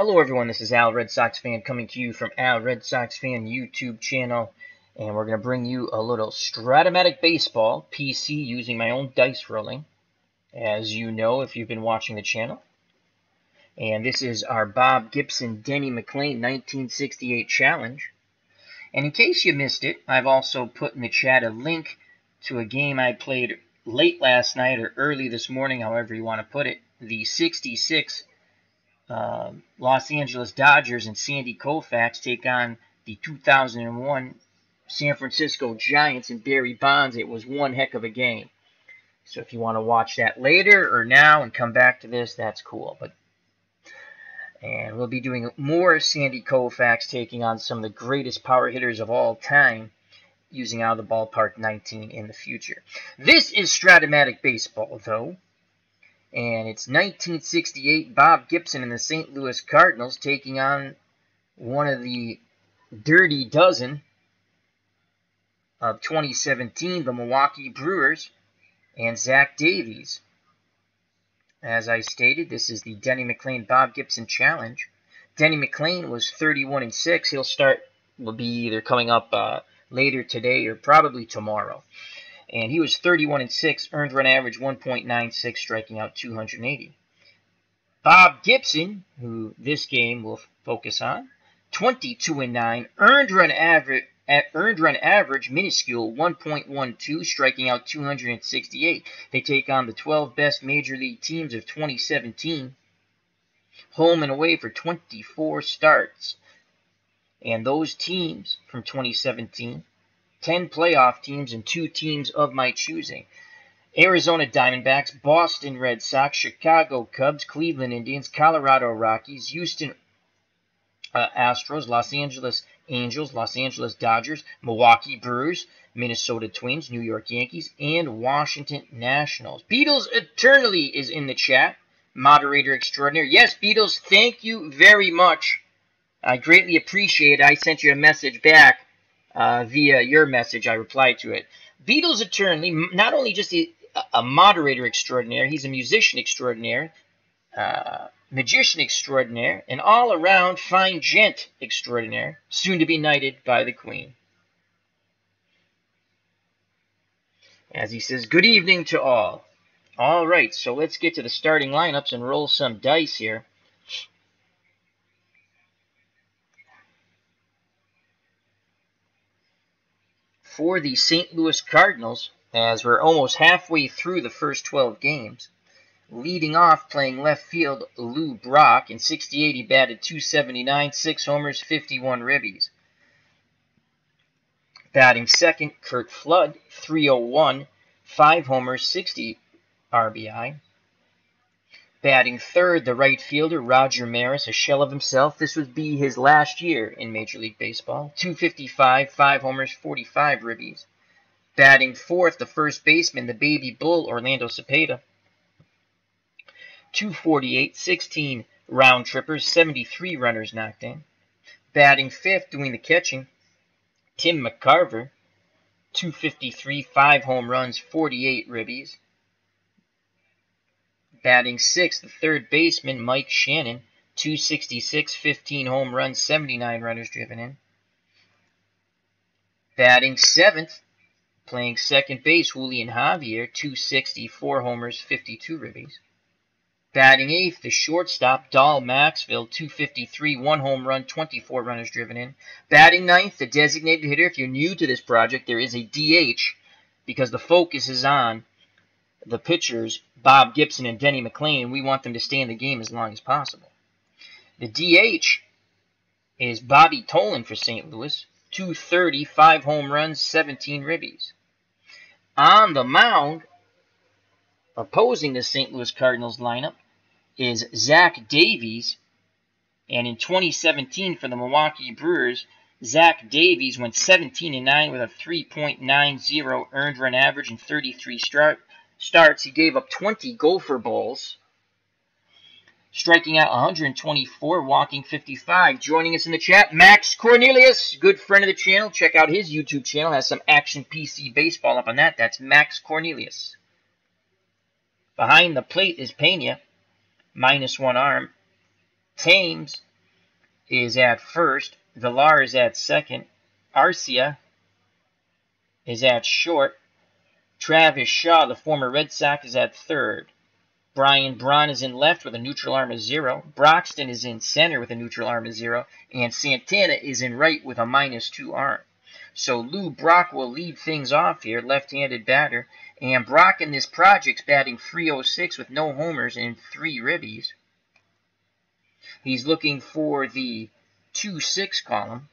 Hello everyone, this is Al Red Sox Fan coming to you from Al Red Sox Fan YouTube channel, and we're going to bring you a little Strat-O-Matic baseball PC using my own dice rolling, as you know if you've been watching the channel. And this is our Bob Gibson Denny McLain 1968 challenge. And in case you missed it, I've also put in the chat a link to a game I played late last night or early this morning, however you want to put it. The 66 Los Angeles Dodgers and Sandy Koufax take on the 2001 San Francisco Giants and Barry Bonds. It was one heck of a game. So if you want to watch that later or now and come back to this, that's cool. And we'll be doing more Sandy Koufax taking on some of the greatest power hitters of all time using Out of the Ballpark 19 in the future. This is Strat-O-Matic baseball, though. And it's 1968, Bob Gibson and the St. Louis Cardinals taking on one of the Dirty Dozen of 2017, the Milwaukee Brewers, and Zach Davies. As I stated, this is the Denny McLain Bob Gibson Challenge. Denny McLain was 31-6. Will be either coming up later today or probably tomorrow. And he was 31-6, earned run average 1.96, striking out 280. Bob Gibson, who this game will focus on, 22-9, earned run average minuscule 1.12, striking out 268. They take on the 12 best major league teams of 2017, home and away for 24 starts. And those teams from 2017, 10 playoff teams and 2 teams of my choosing. Arizona Diamondbacks, Boston Red Sox, Chicago Cubs, Cleveland Indians, Colorado Rockies, Houston Astros, Los Angeles Angels, Los Angeles Dodgers, Milwaukee Brewers, Minnesota Twins, New York Yankees, and Washington Nationals. Beatles Eternally is in the chat. Moderator extraordinaire. Yes, Beatles, thank you very much. I greatly appreciate it. I sent you a message back. Via your message, I replied to it. Beatles Eternally, not only just a moderator extraordinaire, he's a musician extraordinaire, magician extraordinaire, and all-around fine gent extraordinaire, soon to be knighted by the Queen. As he says, good evening to all. All right, so let's get to the starting lineups and roll some dice here. For the St. Louis Cardinals, as we're almost halfway through the first 12 games, leading off playing left field, Lou Brock. In 68, he batted .279, 6 homers, 51 ribbies. Batting second, Curt Flood, .301, 5 homers, 60 RBI. Batting third, the right fielder, Roger Maris, a shell of himself. This would be his last year in Major League Baseball. .255, 5 homers, 45 ribbies. Batting fourth, the first baseman, the baby bull, Orlando Cepeda. .248, 16 round trippers, 73 runners knocked in. Batting fifth, doing the catching, Tim McCarver. .253, 5 home runs, 48 ribbies. Batting sixth, the third baseman, Mike Shannon, .266, 15 home runs, 79 runners driven in. Batting seventh, playing second base, Julian Javier, .260, 4 homers, 52 ribbies. Batting eighth, the shortstop, Dahl Maxfield, .253, 1 home run, 24 runners driven in. Batting ninth, the designated hitter. If you're new to this project, there is a DH because the focus is on the pitchers, Bob Gibson and Denny McLain, and we want them to stay in the game as long as possible. The DH is Bobby Tolan for St. Louis, .230, 5 home runs, 17 ribbies. On the mound, opposing the St. Louis Cardinals lineup, is Zach Davies, and in 2017 for the Milwaukee Brewers, Zach Davies went 17-9 with a 3.90 earned run average and 33 starts. He gave up 20 gopher balls, striking out 124, walking 55. Joining us in the chat, Max Cornelius, good friend of the channel. Check out his YouTube channel, has some action PC baseball up on that. That's Max Cornelius. Behind the plate is Pena, -1 arm. Thames, is at first. Villar is at second. Arcia is at short. Travis Shaw, the former Red Sox, is at third. Brian Braun is in left with a neutral arm of 0. Broxton is in center with a neutral arm of 0. And Santana is in right with a -2 arm. So Lou Brock will lead things off here, left-handed batter. And Brock in this project's batting .306 with no homers and 3 ribbies. He's looking for the 2-6 column.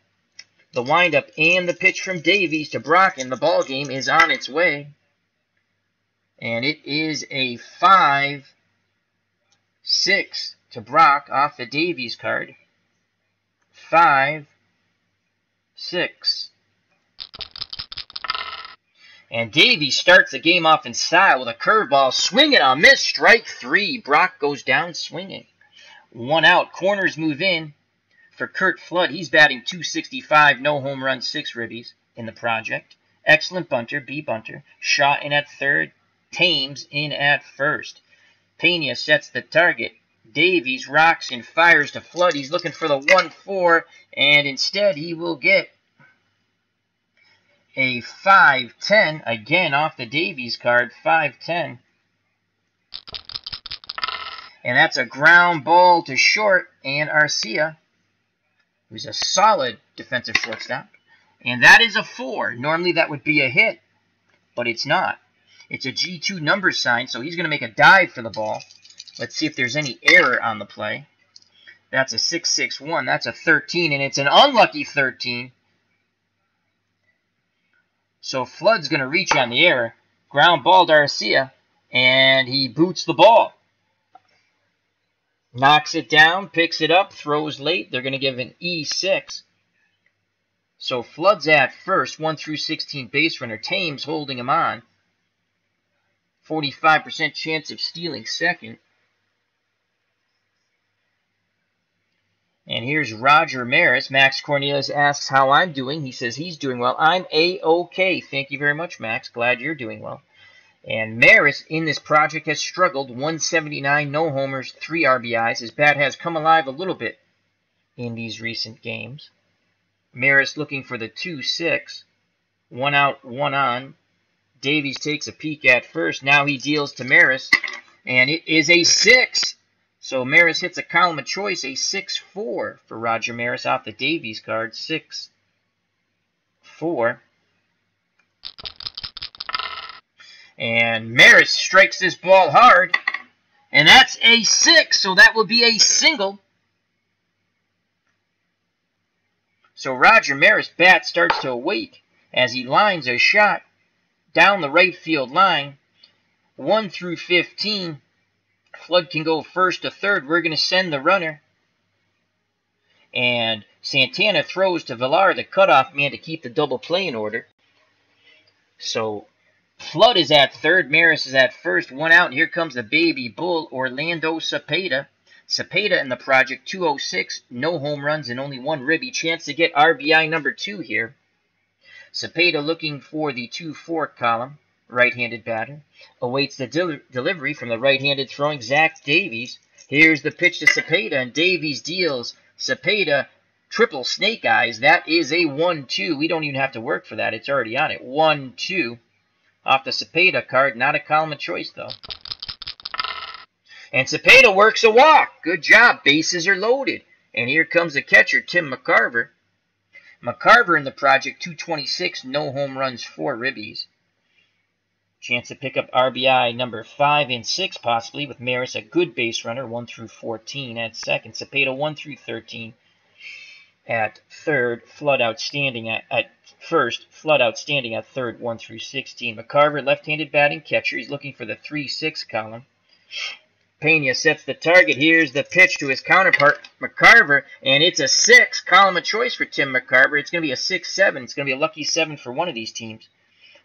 The windup and the pitch from Davies to Brock, and the ball game is on its way. And it is a 5-6 to Brock off the Davies card. 5-6. And Davies starts the game off in style with a curveball. Swing and a miss. Strike 3. Brock goes down swinging. 1 out. Corners move in for Curt Flood. He's batting .265. No home runs, 6 ribbies in the project. Excellent bunter. B bunter. Shot in at third. Thames in at first. Pena sets the target. Davies rocks and fires to Flood. He's looking for the 1-4, and instead he will get a 5-10, again off the Davies card, 5-10. And that's a ground ball to short, and Arcia, who's a solid defensive shortstop. And that is a 4. Normally that would be a hit, but it's not. It's a G2 number sign, so he's going to make a dive for the ball. Let's see if there's any error on the play. That's a 6-6-1. That's a 13, and it's an unlucky 13. So Flood's going to reach on the error. Ground ball to Arcia, and he boots the ball. Knocks it down, picks it up, throws late. They're going to give an E6. So Flood's at first, 1 through 16 base runner. Thames holding him on. 45% chance of stealing second. And here's Roger Maris. Max Cornelius asks how I'm doing. He says he's doing well. I'm A-OK. Thank you very much, Max. Glad you're doing well. And Maris in this project has struggled. 179, no homers, 3 RBIs. His bat has come alive a little bit in these recent games. Maris looking for the 2-6. 1 out, 1 on. Davies takes a peek at first. Now he deals to Maris, and it is a 6. So Maris hits a column of choice, a 6-4 for Roger Maris off the Davies card. 6-4. And Maris strikes this ball hard, and that's a 6, so that will be a single. So Roger Maris' bat starts to awake as he lines a shot down the right field line. 1 through 15. Flood can go first to third. We're going to send the runner. And Santana throws to Villar, the cutoff man, to keep the double play in order. So Flood is at third. Maris is at first. 1 out. And here comes the baby bull, Orlando Cepeda. Cepeda in the project, 206. No home runs and only 1 ribby. Chance to get RBI number 2 here. Cepeda looking for the 2-4 column. Right-handed batter. Awaits the delivery from the right-handed throwing Zach Davies. Here's the pitch to Cepeda, and Davies deals. Cepeda, triple snake eyes. That is a 1-2. We don't even have to work for that. It's already on it. 1-2. Off the Cepeda card. Not a column of choice, though. And Cepeda works a walk. Good job. Bases are loaded. And here comes the catcher, Tim McCarver. McCarver in the project, 226. No home runs, 4 ribbies. Chance to pick up RBI number 5 and 6 possibly, with Maris a good base runner, 1 through 14 at second. Cepeda 1 through 13 at third. Flood outstanding at first. Flood outstanding at third, 1 through 16. McCarver, left-handed batting catcher. He's looking for the 3-6 column. Pena sets the target. Here's the pitch to his counterpart, McCarver, and it's a 6 column of choice for Tim McCarver. It's going to be a 6-7. It's going to be a lucky 7 for one of these teams.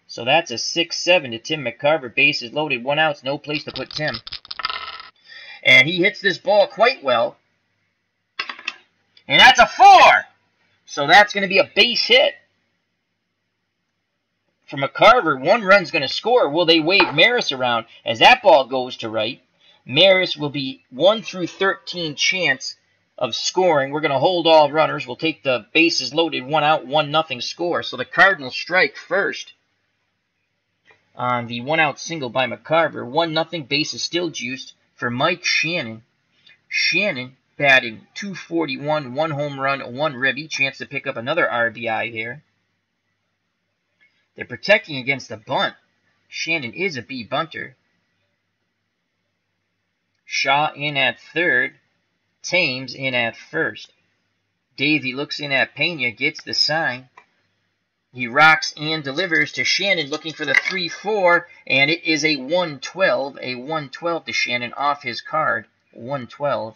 So that's a 6-7 to Tim McCarver. Bases loaded, 1 out, no place to put Tim. And he hits this ball quite well. And that's a 4! So that's going to be a base hit. For McCarver, 1 run's going to score. Will they wave Maris around as that ball goes to right? Maris will be 1 through 13 chance of scoring. We're going to hold all runners. We'll take the bases loaded, 1 out, 1-0 score. So the Cardinals strike first on the 1-out single by McCarver. 1-0, bases still juiced for Mike Shannon. Shannon batting .241, 1 home run, 1 ribby. Chance to pick up another RBI here. They're protecting against the bunt. Shannon is a B bunter. Shaw in at third. Thames in at first. Davies looks in at Pena, gets the sign. He rocks and delivers to Shannon, looking for the 3-4, and it is a 112. A 112 to Shannon off his card. 112.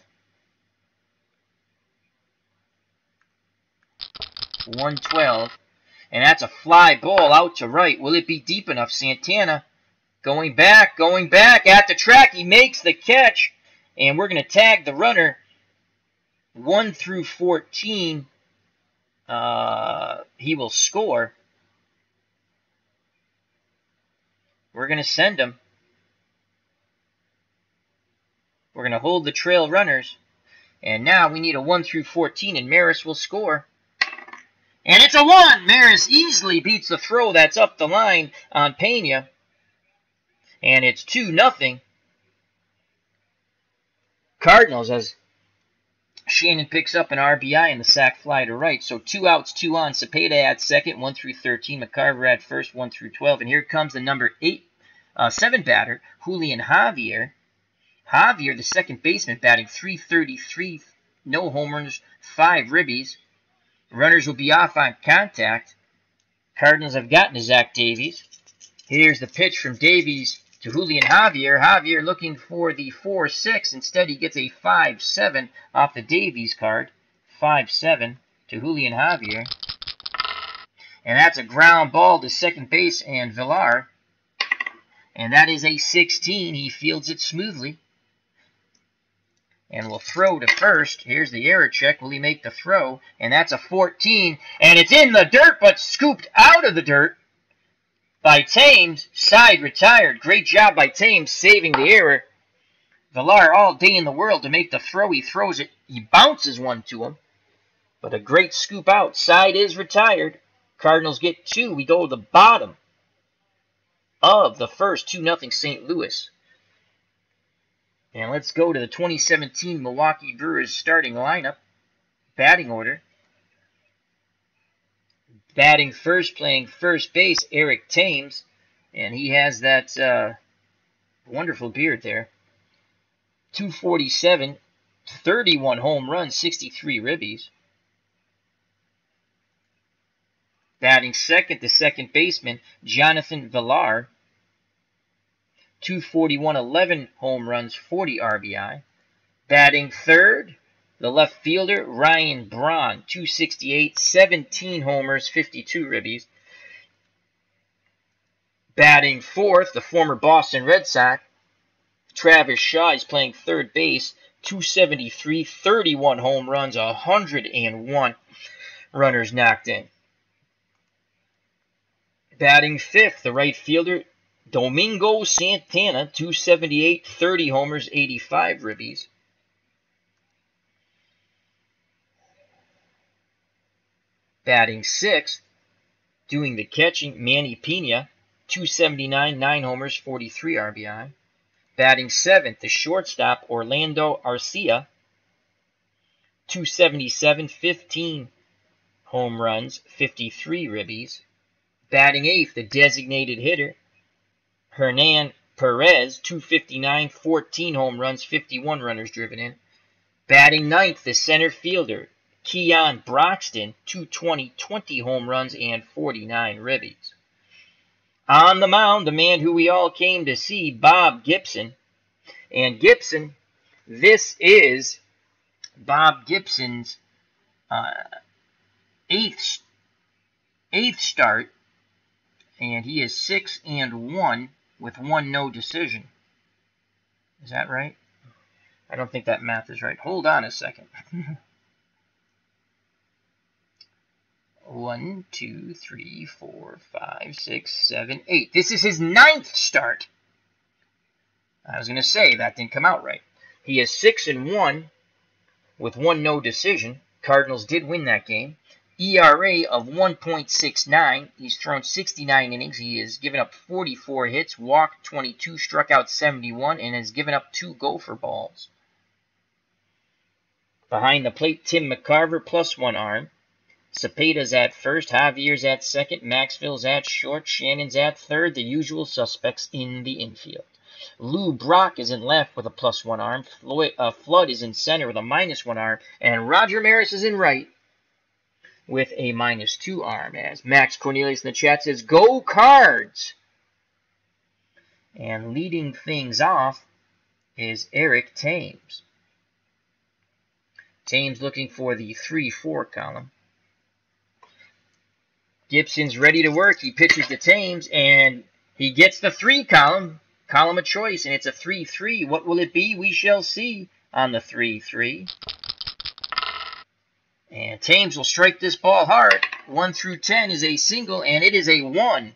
112. And that's a fly ball out to right. Will it be deep enough? Santana going back at the track. He makes the catch. And we're going to tag the runner 1 through 14. He will score. We're going to send him. We're going to hold the trail runners. And now we need a 1 through 14, and Maris will score. And it's a 1! Maris easily beats the throw that's up the line on Pena. And it's 2-0. Cardinals, as Shannon picks up an RBI and the sac fly to right. So 2 outs, 2 on. Cepeda at second, 1 through 13. McCarver at first, 1 through 12. And here comes the number 7 batter, Julian Javier. Javier, the second baseman, batting .333. No homers, 5 ribbies. Runners will be off on contact. Cardinals have gotten to Zach Davies. Here's the pitch from Davies to Julian Javier. Javier looking for the 4-6. Instead, he gets a 5-7 off the Davies card. 5-7 to Julian Javier. And that's a ground ball to second base and Villar. And that is a 16. He fields it smoothly. And will throw to first. Here's the error check. Will he make the throw? And that's a 14. And it's in the dirt, but scooped out of the dirt by Thames. Side retired. Great job by Thames saving the error. Villar all day in the world to make the throw. He throws it. He bounces one to him. But a great scoop out. Side is retired. Cardinals get 2. We go to the bottom of the first. 2-0 St. Louis. And let's go to the 2017 Milwaukee Brewers starting lineup. Batting order. Batting first, playing first base, Eric Thames. And he has that wonderful beard there. .247, 31 home runs, 63 ribbies. Batting second, the second baseman, Jonathan Villar. .241, 11 home runs, 40 RBI. Batting third, the left fielder, Ryan Braun. .268, 17 homers, 52 ribbies. Batting fourth, the former Boston Red Sox, Travis Shaw. Is playing third base. .273, 31 home runs, 101 runners knocked in. Batting fifth, the right fielder, Domingo Santana. .278, 30 homers, 85 ribbies. Batting sixth, doing the catching, Manny Pena. .279, 9 homers, 43 RBI. Batting seventh, the shortstop, Orlando Arcia. .277, 15 home runs, 53 ribbies. Batting eighth, the designated hitter, Hernan Perez. .259, 14 home runs, 51 runners driven in. Batting ninth, the center fielder, Keon Broxton. .220, 20 home runs, and 49 ribbies. On the mound, the man who we all came to see, Bob Gibson. And Gibson, this is Bob Gibson's eighth start. And he is 6-1 with 1 no decision. Is that right? I don't think that math is right. Hold on a second. 1, 2, 3, 4, 5, 6, 7, 8. This is his 9th start. I was going to say that didn't come out right. He is 6-1 with 1 no decision. Cardinals did win that game. ERA of 1.69. He's thrown 69 innings. He has given up 44 hits, walked 22, struck out 71, and has given up 2 gopher balls. Behind the plate, Tim McCarver plus 1 arm. Cepeda's at first, Javier's at second, Maxville's at short, Shannon's at third, the usual suspects in the infield. Lou Brock is in left with a plus 1 arm, Flood is in center with a minus 1 arm, and Roger Maris is in right with a minus 2 arm, as Max Cornelius in the chat says, "Go Cards!" And leading things off is Eric Thames. Thames looking for the 3-4 column. Gibson's ready to work. He pitches to Thames, and he gets the 3 column of choice, and it's a 3-3. What will it be? We shall see on the 3-3. And Thames will strike this ball hard. 1 through 10 is a single, and it is a 1.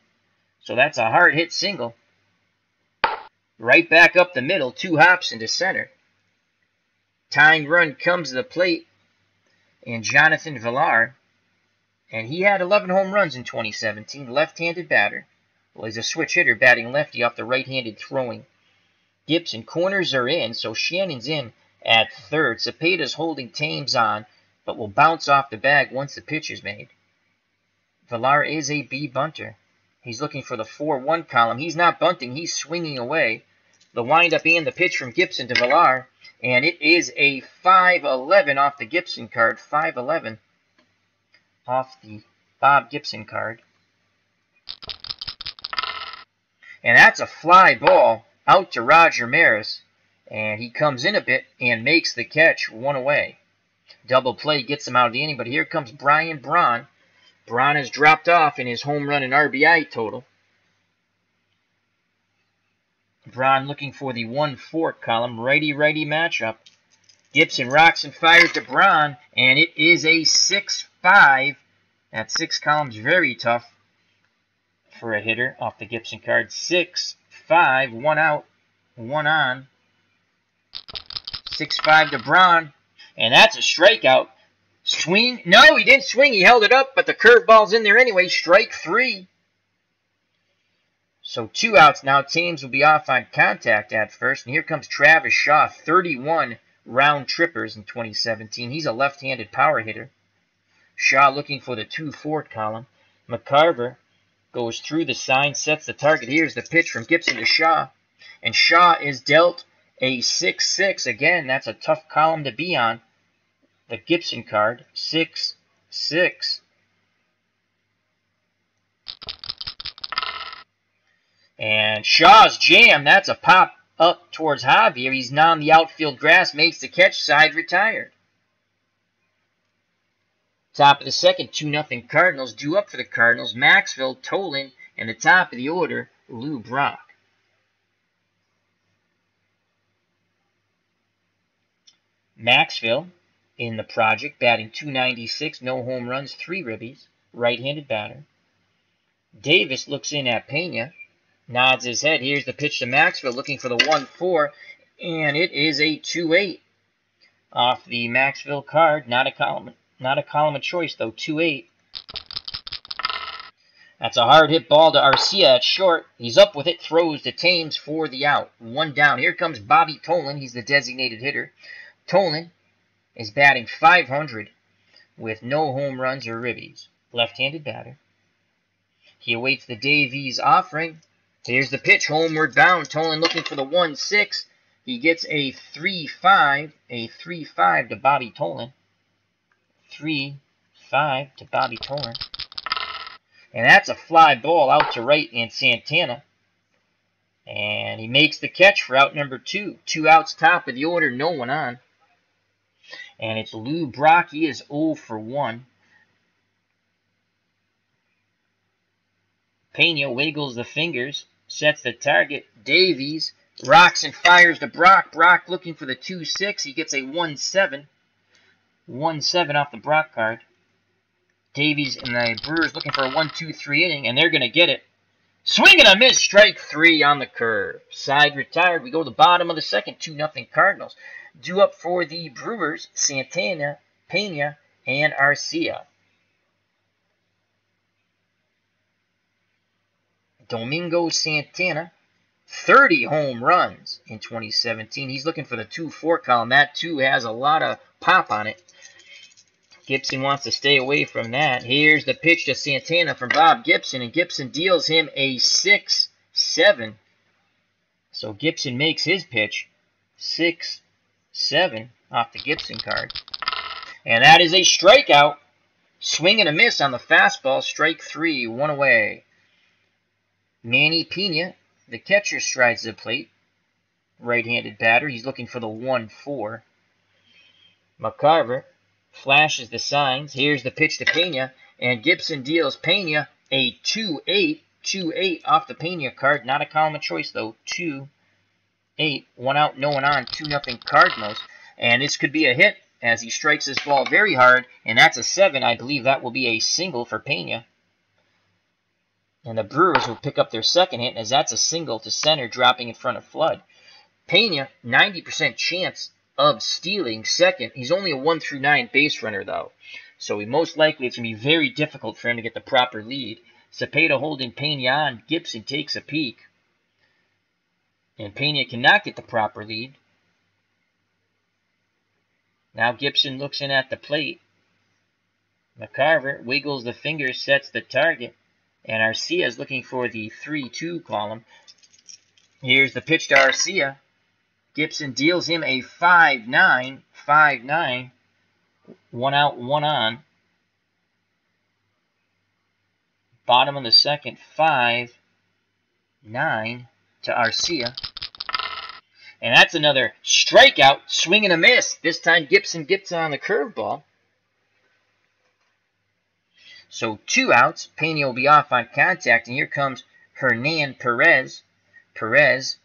So that's a hard hit single. Right back up the middle, 2 hops into center. Tying run comes to the plate, and Jonathan Villar. And he had 11 home runs in 2017, left-handed batter. Well, he's a switch hitter, batting lefty off the right-handed throwing. Gibson, corners are in, so Shannon's in at third. Cepeda's holding Thames on, but will bounce off the bag once the pitch is made. Villar is a B bunter. He's looking for the 4-1 column. He's not bunting, he's swinging away. The windup and the pitch from Gibson to Villar, and it is a 5-11 off the Gibson card. 5-11 off the Bob Gibson card. And that's a fly ball out to Roger Maris. And he comes in a bit and makes the catch, 1 away. Double play gets him out of the inning, but here comes Brian Braun. Braun has dropped off in his home run and RBI total. Braun looking for the 1-4 column, righty-righty matchup. Gibson rocks and fires to Braun, and it is a 6-5. That 6 column's very tough for a hitter off the Gibson card. 6-5, 1 out, 1 on. 6-5 to Braun, and that's a strikeout. Swing? No, he didn't swing. He held it up, but the curveball's in there anyway. Strike 3. So 2 outs now. Thames will be off on contact at first. And here comes Travis Shaw, 31 round trippers in 2017. He's a left-handed power hitter. Shaw looking for the 2-4 column. McCarver goes through the sign, sets the target. Here's the pitch from Gibson to Shaw. And Shaw is dealt a 6-6. Again, that's a tough column to be on. The Gibson card, 6-6. And Shaw's jam, that's a pop up towards Javier. He's now on the outfield grass, makes the catch, side retired. Top of the second, 2-0 Cardinals. Due up for the Cardinals, Maxville, Tolan, and the top of the order, Lou Brock. Maxville in the project, batting .296, no home runs, 3 ribbies, right-handed batter. Davis looks in at Pena, nods his head. Here's the pitch to Maxville, looking for the 1-4, and it is a 2-8 off the Maxville card. Not a column of choice, though. 2-8. That's a hard hit ball to Arcia at short. He's up with it, throws to Thames for the out. 1 down. Here comes Bobby Tolan. He's the designated hitter. Tolan is batting .500 with no home runs or ribbies. Left-handed batter. He awaits the Davies offering. Here's the pitch, homeward bound. Tolan looking for the 1-6. He gets a 3-5. A 3-5 to Bobby Tolan. 3-5 to Bobby Tolan. And that's a fly ball out to right and Santana. And he makes the catch for out number 2. 2 outs, top of the order, no one on. And it's Lou Brock. He is 0 for 1. Pena wiggles the fingers, sets the target. Davies rocks and fires to Brock. Brock looking for the 2-6. He gets a 1-7. 1-7 off the Brock card. Davies and the Brewers looking for a 1-2-3 inning, and they're going to get it. Swing and a miss, strike 3 on the curve. Side retired. We go to the bottom of the second, 2-0 Cardinals. Due up for the Brewers, Santana, Pena, and Arcia. Domingo Santana, 30 home runs in 2017. He's looking for the 2-4 column. That 2 has a lot of pop on it. Gibson wants to stay away from that. Here's the pitch to Santana from Bob Gibson, and Gibson deals him a 6-7. So Gibson makes his pitch 6-7 off the Gibson card. And that is a strikeout. Swing and a miss on the fastball. Strike 3, 1 away. Manny Pena, the catcher, strides the plate. Right-handed batter. He's looking for the 1-4. McCarver flashes the signs. Here's the pitch to Pena, and Gibson deals Pena a 2-8. 2-8 off the Pena card. Not a column of choice, though. 2-8. 1 out, no one on. 2-0 Cardinals. And this could be a hit as he strikes this ball very hard, and that's a 7. I believe that will be a single for Pena. And the Brewers will pick up their second hit, as that's a single to center, dropping in front of Flood. Pena, 90% chance of stealing second. He's only a 1-9 base runner, though. So most likely it's going to be very difficult for him to get the proper lead. Cepeda holding Pena on. Gibson takes a peek. And Pena cannot get the proper lead. Now Gibson looks in at the plate. McCarver wiggles the fingers, sets the target. And Arcia is looking for the 3-2 column. Here's the pitch to Arcia. Gibson deals him a 5-9. 5-9. 1 out, 1 on. Bottom of the second, 5-9 to Arcia. And that's another strikeout, swing and a miss. This time Gibson gets on the curveball. So 2 outs. Pena will be off on contact. And here comes Hernan Perez. Perez,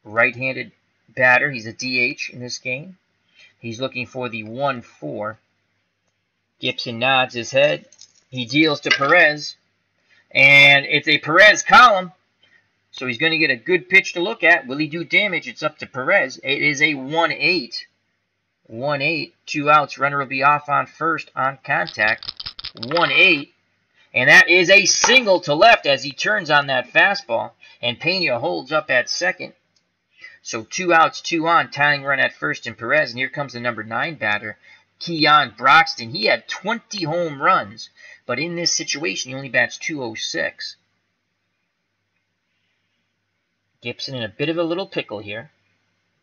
right-handed batter. He's a DH in this game. He's looking for the 1-4. Gibson nods his head. He deals to Perez. And it's a Perez column. So he's going to get a good pitch to look at. Will he do damage? It's up to Perez. It is a 1-8. 1-8. 2 outs. Runner will be off on first on contact. 1-8. And that is a single to left as he turns on that fastball. And Pena holds up at second. So 2 outs, 2 on. Tying run at first in Perez. And here comes the number 9 batter, Keon Broxton. He had 20 home runs. But in this situation, he only bats .206. Gibson in a bit of a little pickle here.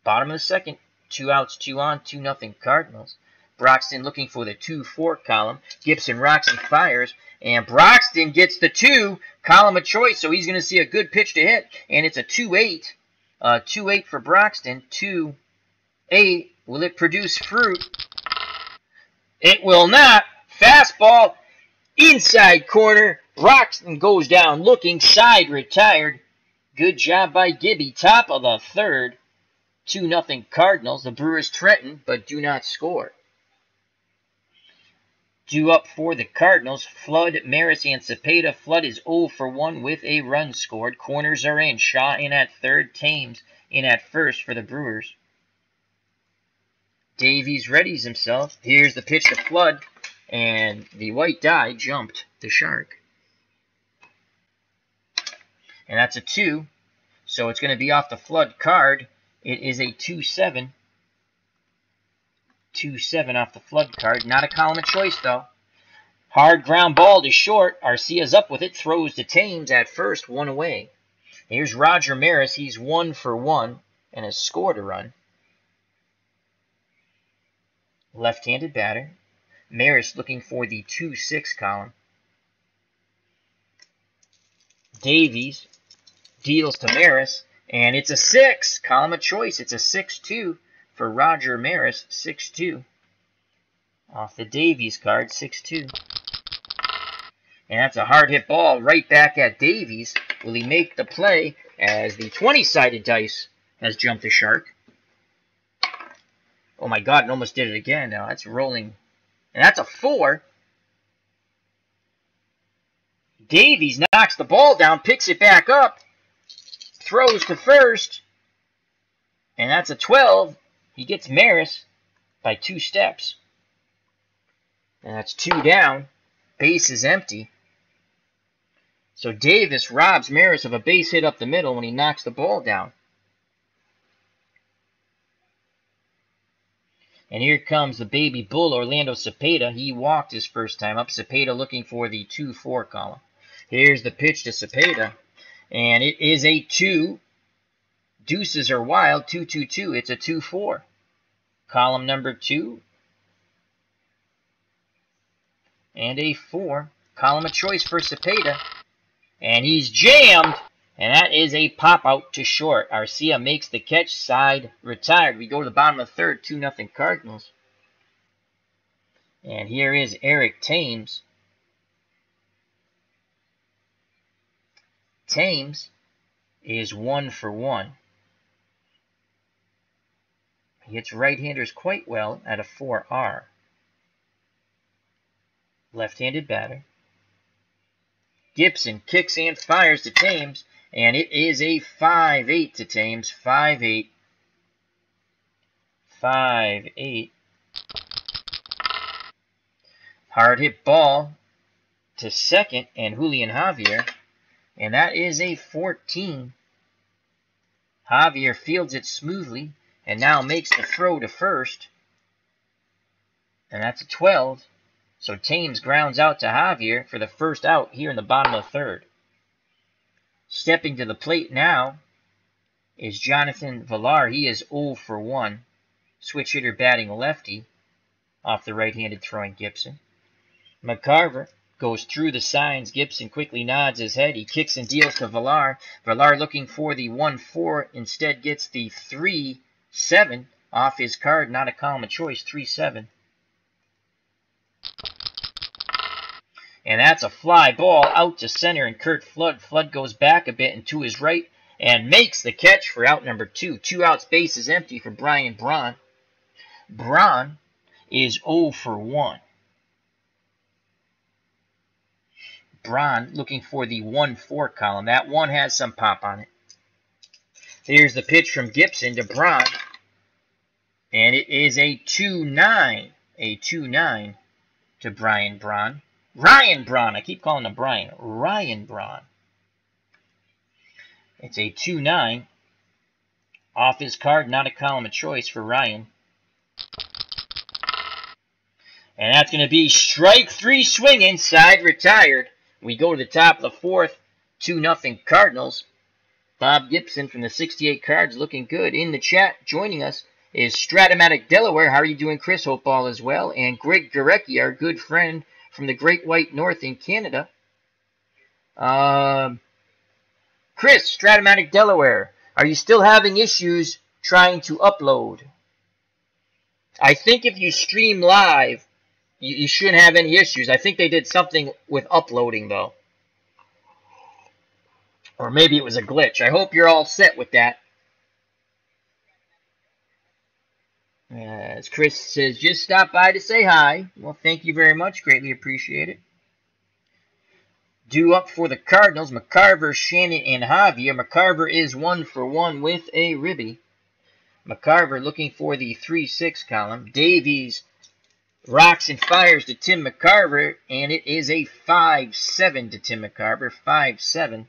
Bottom of the second. 2 outs, 2 on. 2-0 Cardinals. Broxton looking for the 2-4 column. Gibson rocks and fires. And Broxton gets the 2 column of choice. So he's going to see a good pitch to hit. And it's a 2-8. 2-8 for Broxton. 2-8. Will it produce fruit? It will not. Fastball. Inside corner. Broxton goes down looking. Side retired. Good job by Gibby. Top of the third. 2-0 Cardinals. The Brewers threaten but do not score. Due up for the Cardinals, Flood, Maris, and Cepeda. Flood is 0 for 1 with a run scored. Corners are in. Shaw in at third. Thames in at first for the Brewers. Davies readies himself. Here's the pitch to Flood. And the white die jumped the Shark. And that's a 2. So it's going to be off the Flood card. It is a 2-7. 2-7 off the Flood card. Not a column of choice, though. Hard ground ball to short. Arcia's up with it. Throws to Thames at first. 1 away. Here's Roger Maris. He's 1 for 1 and has scored a run. Left-handed batter. Maris looking for the 2-6 column. Davies deals to Maris. And it's a 6. Column of choice. It's a 6-2. For Roger Maris, 6-2. Off the Davies card, 6-2. And that's a hard hit ball right back at Davies. Will he make the play as the 20-sided dice has jumped the Shark? Oh my God, it almost did it again. Now that's rolling. And that's a 4. Davies knocks the ball down, picks it back up, throws to first. And that's a 12. He gets Maris by 2 steps. And that's 2 down. Base is empty. So Davis robs Maris of a base hit up the middle when he knocks the ball down. And here comes the baby bull, Orlando Cepeda. He walked his first time up. Cepeda looking for the 2-4 column. Here's the pitch to Cepeda. And it is a 2. Deuces are wild. 2-2-2. It's a 2-4. Column number 2. And a 4. Column of choice for Cepeda. And he's jammed. And that is a pop out to short. Arcia makes the catch. Side retired. We go to the bottom of the third. 2-0 Cardinals. And here is Eric Thames. Thames is 1 for 1. He hits right-handers quite well at a 4R. Left-handed batter. Gibson kicks and fires to Thames. And it is a 5-8 to Thames. 5-8. 5-8. Hard hit ball to second and Julian Javier. And that is a 14. Javier fields it smoothly and now makes the throw to first. And that's a 12. So Thames grounds out to Javier for the first out here in the bottom of the third. Stepping to the plate now is Jonathan Villar. He is 0 for 1. Switch hitter batting lefty off the right-handed throwing Gibson. McCarver goes through the signs. Gibson quickly nods his head. He kicks and deals to Villar. Villar looking for the 1-4. Instead gets the 3-7 off his card. Not a column of choice. 3-7. And that's a fly ball out to center and Kurt Flood. Flood goes back a bit and to his right and makes the catch for out number 2. 2 outs, base is empty for Brian Braun. Braun is 0 for 1. Braun looking for the 1-4 column. That one has some pop on it. Here's the pitch from Gibson to Braun. And it is a 2-9. A 2-9 to Brian Braun. Ryan Braun. I keep calling him Brian. Ryan Braun. It's a 2-9. Off his card, not a column of choice for Ryan. And that's going to be strike 3 swinging. Side retired. We go to the top of the fourth. 2-0 Cardinals. Bob Gibson from the 68 Cards looking good. In the chat, joining us is Strat-O-Matic Delaware. How are you doing, Chris? Hope all is well. And Greg Gorecki, our good friend from the Great White North in Canada. Chris, Strat-O-Matic Delaware, are you still having issues trying to upload? I think if you stream live, you shouldn't have any issues. I think they did something with uploading, though. Or maybe it was a glitch. I hope you're all set with that. As Chris says, just stop by to say hi. Well, thank you very much. Greatly appreciate it. Due up for the Cardinals, McCarver, Shannon, and Javier. McCarver is 1 for 1 with a ribby. McCarver looking for the 3-6 column. Davies rocks and fires to Tim McCarver, and it is a 5-7 to Tim McCarver. 5-7.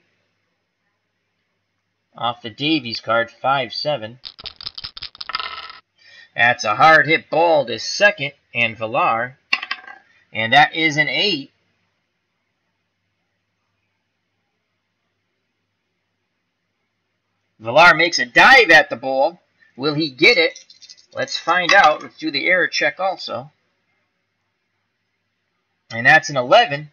Off the Davies card, 5-7. That's a hard hit ball to second and Villar. And that is an 8. Villar makes a dive at the ball. Will he get it? Let's find out. Let's do the error check also. And that's an 11.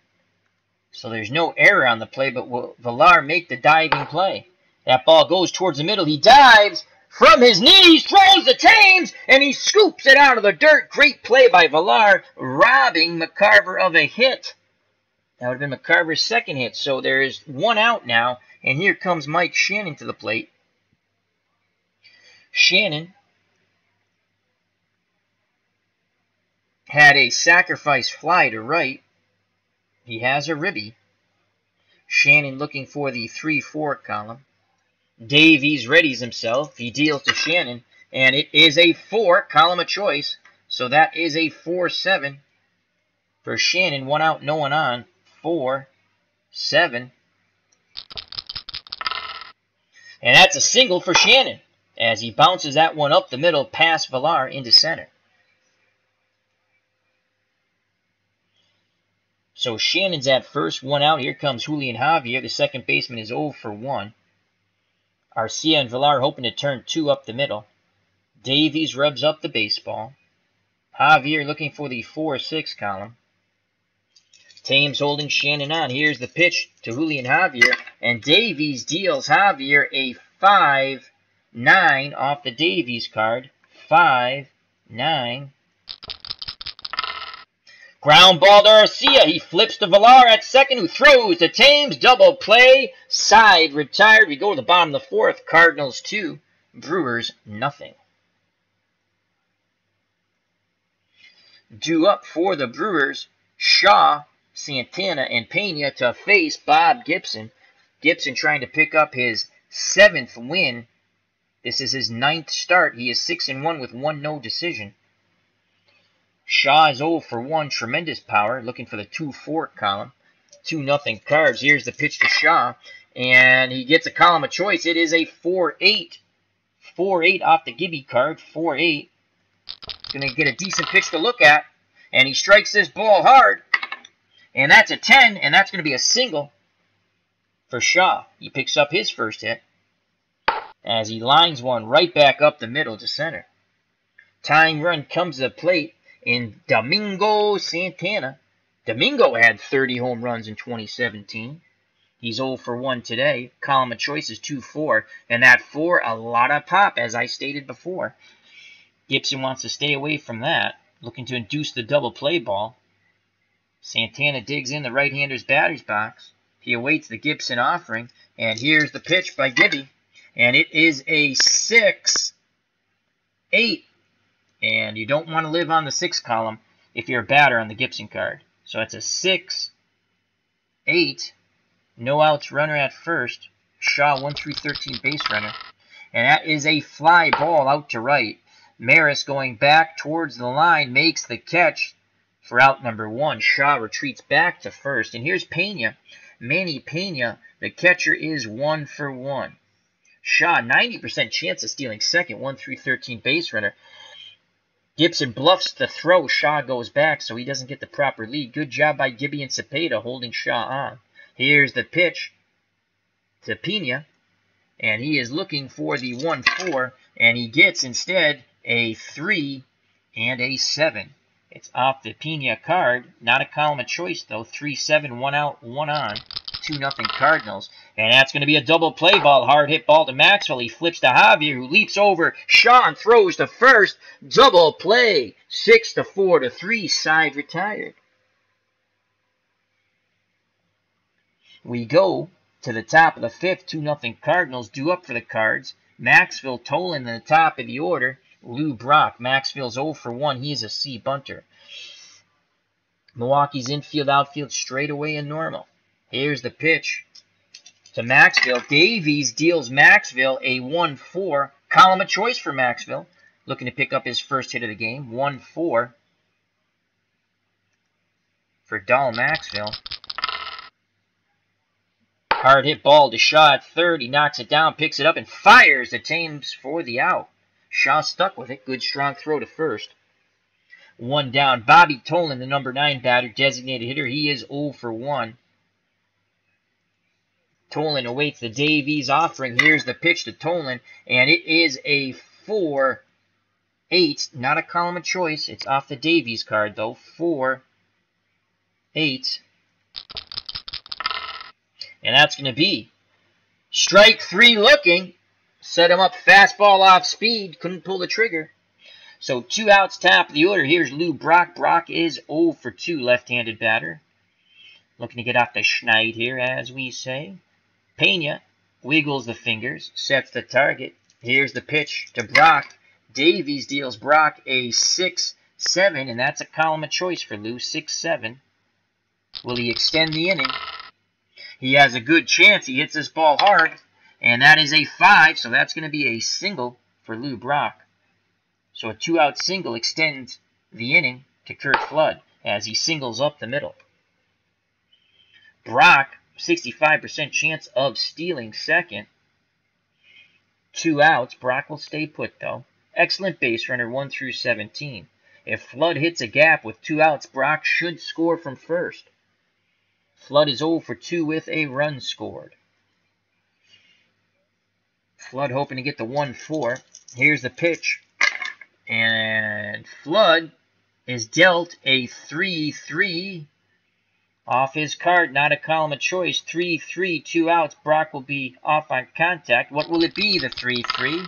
So there's no error on the play, but will Villar make the diving play? That ball goes towards the middle. He dives from his knees, throws the Thames, and he scoops it out of the dirt. Great play by Villar, robbing McCarver of a hit. That would have been McCarver's second hit. So there is 1 out now, and here comes Mike Shannon to the plate. Shannon had a sacrifice fly to right. He has a ribby. Shannon looking for the 3-4 column. Davies readies himself. He deals to Shannon. And it is a 4, column of choice. So that is a 4-7 for Shannon. 1 out, no one on. 4-7. And that's a single for Shannon as he bounces that one up the middle past Villar into center. So Shannon's at first, 1 out. Here comes Julian Javier. The second baseman is 0 for 1. Arcia and Villar hoping to turn 2 up the middle. Davies rubs up the baseball. Javier looking for the 4-6 column. Thames holding Shannon on. Here's the pitch to Julian Javier. And Davies deals Javier a 5-9 off the Davies card. 5-9. Ground ball to Arcia. He flips to Villar at second, who throws to Thames. Double play. Side retired. We go to the bottom of the 4th. Cardinals 2. Brewers nothing. Due up for the Brewers, Shaw, Santana, and Pena to face Bob Gibson. Gibson trying to pick up his 7th win. This is his 9th start. He is 6-1 with 1 no decision. Shaw is 0 for 1. Tremendous power. Looking for the 2-4 column. 2-0 Cards. Here's the pitch to Shaw. And he gets a column of choice. It is a 4-8. 4-8 off the Gibby card. 4-8. He's going to get a decent pitch to look at. And he strikes this ball hard. And that's a 10. And that's going to be a single for Shaw. He picks up his first hit as he lines one right back up the middle to center. Tying run comes to the plate in Domingo Santana. Domingo had 30 home runs in 2017. He's 0 for 1 today. Column of choice is 2-4. And that 4, a lot of pop, as I stated before. Gibson wants to stay away from that, looking to induce the double play ball. Santana digs in the right-hander's batter's box. He awaits the Gibson offering, and here's the pitch by Gibby. And it is a 6-8. And you don't want to live on the 6 column if you're a batter on the Gibson card. So it's a 6-8. No outs, runner at first. Shaw 1-13 base runner. And that is a fly ball out to right. Maris going back towards the line makes the catch for out number 1. Shaw retreats back to first. And here's Pena. Manny Pena, the catcher, is 1 for 1. Shaw, 90% chance of stealing second. 1-13 base runner. Gibson bluffs the throw. Shaw goes back, so he doesn't get the proper lead. Good job by Gibby and Cepeda holding Shaw on. Here's the pitch to Pena. And he is looking for the 1-4. And he gets instead a 3 and a 7. It's off the Pena card. Not a column of choice, though. 3-7, 1 out, 1 on. 2-0 Cardinals. And that's going to be a double play ball. Hard hit ball to Maxwell. He flips to Javier, who leaps over. Sean throws to first. Double play. 6-4 to 3. Side retired. We go to the top of the 5th. 2-0 Cardinals due up for the Cards. Maxwell Tolan in the top of the order. Lou Brock. Maxwell's 0 for 1. He is a C bunter. Milwaukee's infield, outfield straight away and normal. Here's the pitch to Maxwell. Davies deals Maxwell a 1-4. Column of choice for Maxwell. Looking to pick up his first hit of the game. 1-4 for Dahl Maxwell. Hard hit ball to Shaw at third. He knocks it down, picks it up, and fires the Thames for the out. Shaw stuck with it. Good strong throw to first. 1 down. Bobby Tolan, the number 9 batter, designated hitter. He is 0 for 1. Tolan awaits the Davies offering. Here's the pitch to Tolan, and it is a 4-8. Not a column of choice. It's off the Davies card, though. 4-8. And that's going to be strike 3 looking. Set him up fastball off speed. Couldn't pull the trigger. So 2 outs, top of the order. Here's Lou Brock. Brock is 0 for 2, left-handed batter. Looking to get off the schneid here, as we say. Pena wiggles the fingers, sets the target. Here's the pitch to Brock. Davies deals Brock a 6-7, and that's a column of choice for Lou. 6-7. Will he extend the inning? He has a good chance. He hits this ball hard, and that is a 5, so that's going to be a single for Lou Brock. So a 2-out single extends the inning to Curt Flood as he singles up the middle. Brock, 65% chance of stealing second. 2 outs. Brock will stay put, though. Excellent base runner, 1 through 17. If Flood hits a gap with 2 outs, Brock should score from first. Flood is 0 for 2 with a run scored. Flood hoping to get the 1-4. Here's the pitch. And Flood is dealt a 3-3 off his card. Not a column of choice. 3-3, 2 outs. Brock will be off on contact. What will it be, the 3-3?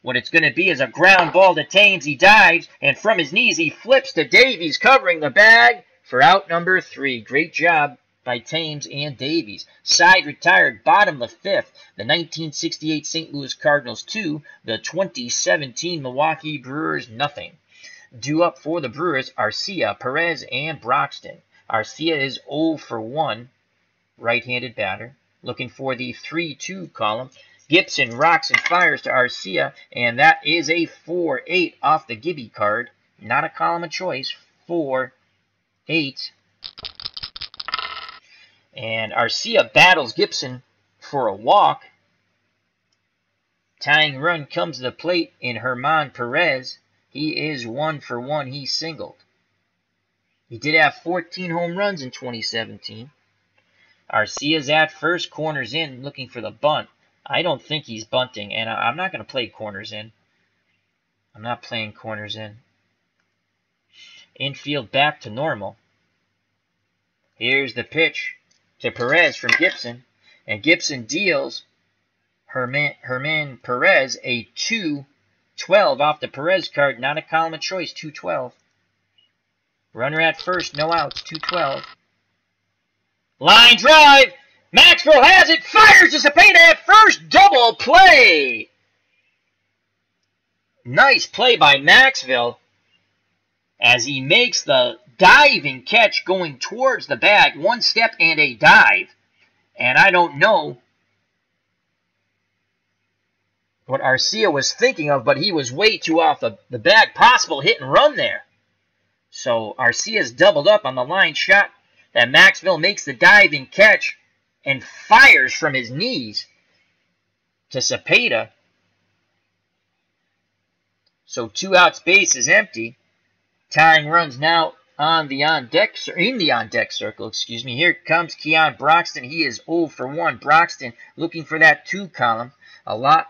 What it's going to be is a ground ball to Thames. He dives, and from his knees he flips to Davies, covering the bag for out number 3. Great job by Thames and Davies. Side retired, bottom of the 5th. The 1968 St. Louis Cardinals 2, the 2017 Milwaukee Brewers nothing. Due up for the Brewers, Arcia, Perez, and Broxton. Arcia is 0 for 1, right-handed batter. Looking for the 3-2 column. Gibson rocks and fires to Arcia, and that is a 4-8 off the Gibby card. Not a column of choice. 4-8. And Arcia battles Gibson for a walk. Tying run comes to the plate in Herman Perez. He is 1 for 1. He singled. He did have 14 home runs in 2017. Arcia's at first, corners in, looking for the bunt. I don't think he's bunting, and I'm not going to play corners in. I'm not playing corners in. Infield back to normal. Here's the pitch to Perez from Gibson, and Gibson deals Herman Perez a 2-12 off the Perez card. Not a column of choice. 2-12. Runner at first, no outs. 2-12. Line drive. Maxwell has it. Fires to Cepeda at first. Double play. Nice play by Maxwell as he makes the diving catch going towards the bag. 1 step and a dive. And I don't know what Arcia was thinking of, but he was way too off the bag. Possible hit and run there. So Arcia's doubled up on the line shot that Maxwell makes the diving catch and fires from his knees to Cepeda. So 2 outs, base is empty. Tying runs now in the on-deck circle. Excuse me. Here comes Keon Broxton. He is 0 for 1. Broxton looking for that 2 column. A lot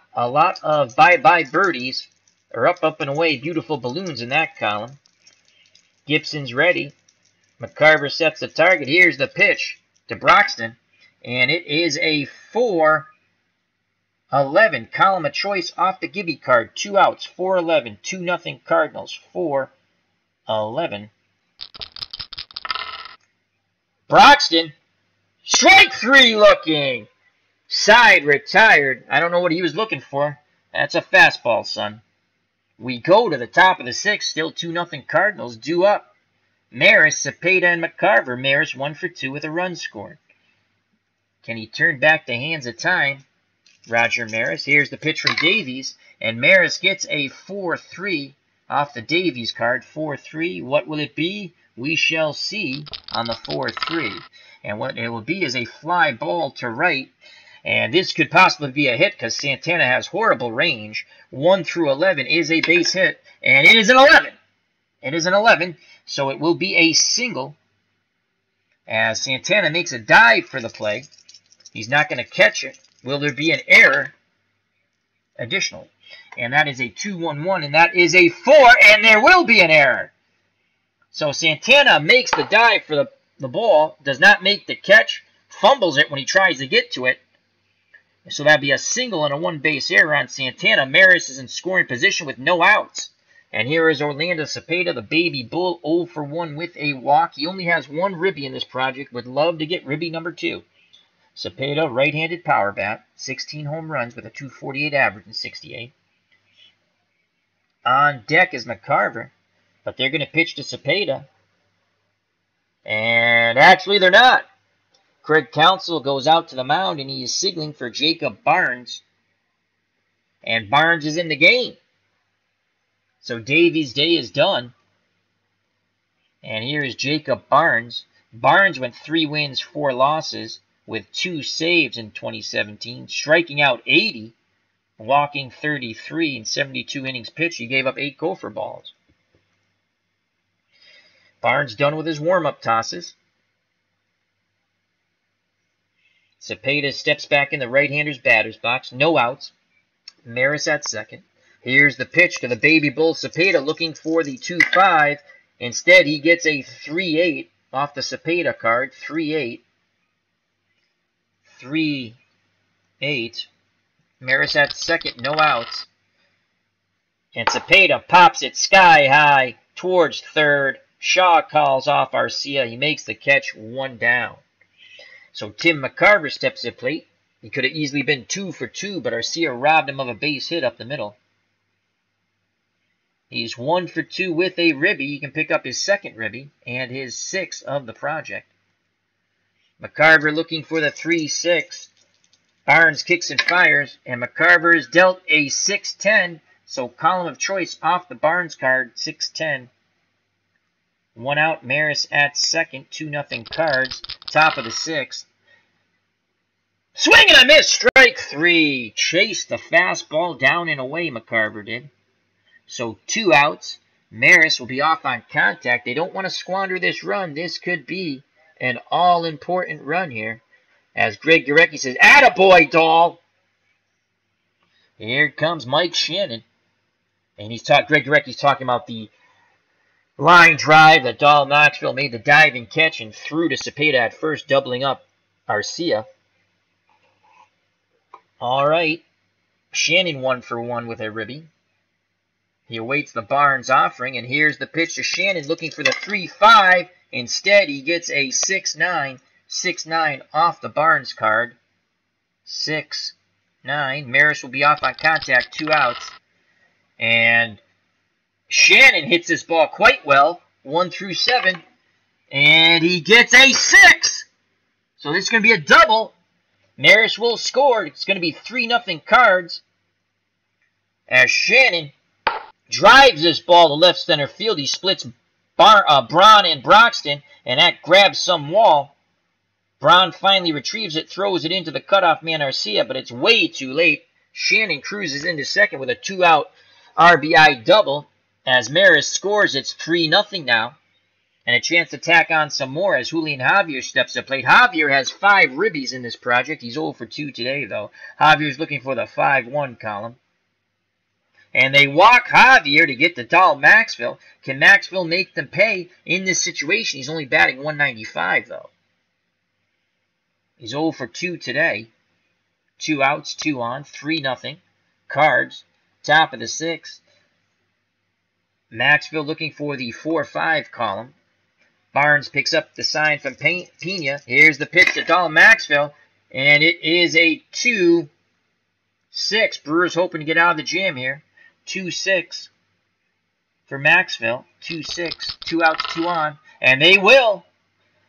of bye-bye birdies, or up and away, beautiful balloons in that column. Gibson's ready. McCarver sets the target. Here's the pitch to Broxton, and it is a 4-11 column of choice off the Gibby card. 2 outs, 4-11, 2-0 Cardinals, 4-11. Broxton, strike 3 looking. Side retired. I don't know what he was looking for. That's a fastball, son. We go to the top of the 6th. Still 2-0 Cardinals. Due up. Maris, Cepeda, and McCarver. Maris 1 for 2 with a run scored. Can he turn back the hands of time? Roger Maris. Here's the pitch from Davies. And Maris gets a 4-3 off the Davies card. 4-3. What will it be? We shall see on the 4-3. And what it will be is a fly ball to right. And this could possibly be a hit because Santana has horrible range. 1 through 11 is a base hit. And it is an 11. It is an 11. So it will be a single as Santana makes a dive for the play. He's not going to catch it. Will there be an error additionally? And that is a 2-1-1. And that is a 4. And there will be an error. So Santana makes the dive for the ball. Does not make the catch. Fumbles it when he tries to get to it. So that'd be a single and a 1-base error on Santana. Maris is in scoring position with no outs. And here is Orlando Cepeda, the baby bull, 0 for 1 with a walk. He only has 1 ribby in this project. Would love to get ribby number 2. Cepeda, right-handed power bat. 16 home runs with a .248 average in 68. On deck is McCarver. But they're going to pitch to Cepeda. And actually they're not. Craig Counsell goes out to the mound, and he is signaling for Jacob Barnes. And Barnes is in the game. So Davies' day is done. And here is Jacob Barnes. Barnes went 3 wins, 4 losses with 2 saves in 2017, striking out 80, walking 33 in 72 innings pitched. He gave up 8 gopher balls. Barnes done with his warm-up tosses. Cepeda steps back in the right-hander's batter's box. No outs. Maris at second. Here's the pitch to the baby bull Cepeda looking for the 2-5. Instead, he gets a 3-8 off the Cepeda card. 3-8. 3-8. Maris at second. No outs. And Cepeda pops it sky high towards third. Shaw calls off Arcia. He makes the catch, 1 down. So Tim McCarver steps at plate. He could have easily been 2 for 2, but Arcia robbed him of a base hit up the middle. He's 1 for 2 with a ribby. He can pick up his second ribby and his 6th of the project. McCarver looking for the 3-6. Barnes kicks and fires, and McCarver is dealt a 6-10. So column of choice off the Barnes card, 6-10. 1 out, Maris at second, 2-0 Cards, top of the 6th. Swing and a miss, strike 3. Chased the fastball down and away, McCarver did. So 2 outs. Maris will be off on contact. They don't want to squander this run. This could be an all-important run here. As Greg Gurecki says, "Attaboy, doll!" Here comes Mike Shannon. And Greg Gurecki's talking about the line drive that Dahl Knoxville made the diving catch and threw to Cepeda at first, doubling up Arcia. All right. Shannon 1 for 1 with a ribby. He awaits the Barnes offering, and here's the pitch to Shannon looking for the 3-5. Instead, he gets a 6-9. 6-9 off the Barnes card. 6-9. Maris will be off on contact, 2 outs. And Shannon hits this ball quite well, 1 through 7, and he gets a 6. So this is going to be a double. Maris will score. It's going to be 3-0 Cards. As Shannon drives this ball to left center field, he splits Braun and Broxton, and that grabs some wall. Braun finally retrieves it, throws it into the cutoff man Arcia, but it's way too late. Shannon cruises into second with a 2-out RBI double. As Maris scores, it's 3-0 now. And a chance to tack on some more as Julian Javier steps to plate. Javier has 5 ribbies in this project. He's 0 for 2 today, though. Javier's looking for the 5-1 column. And they walk Javier to get to Dahl Maxville. Can Maxville make them pay in this situation? He's only batting 195, though. He's 0 for 2 today. 2 outs, 2 on, 3-0. Cards, top of the 6th. Maxville looking for the 4-5 column. Barnes picks up the sign from Pena. Here's the pitch to Dahl Maxville, and it is a 2-6. Brewers hoping to get out of the jam here. 2-6 for Maxville. 2-6. 2 outs, 2 on. And they will.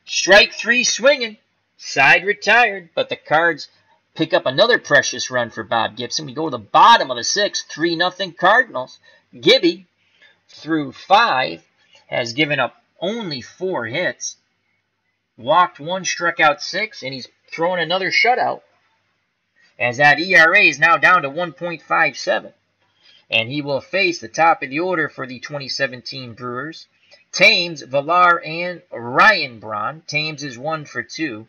Strike 3 swinging. Side retired, but the Cards pick up another precious run for Bob Gibson. We go to the bottom of the 6th. 3-0 Cardinals. Gibby, through 5, has given up only 4 hits. Walked 1, struck out 6, and he's throwing another shutout. As that ERA is now down to 1.57. And he will face the top of the order for the 2017 Brewers. Thames, Villar, and Ryan Braun. Thames is 1 for 2.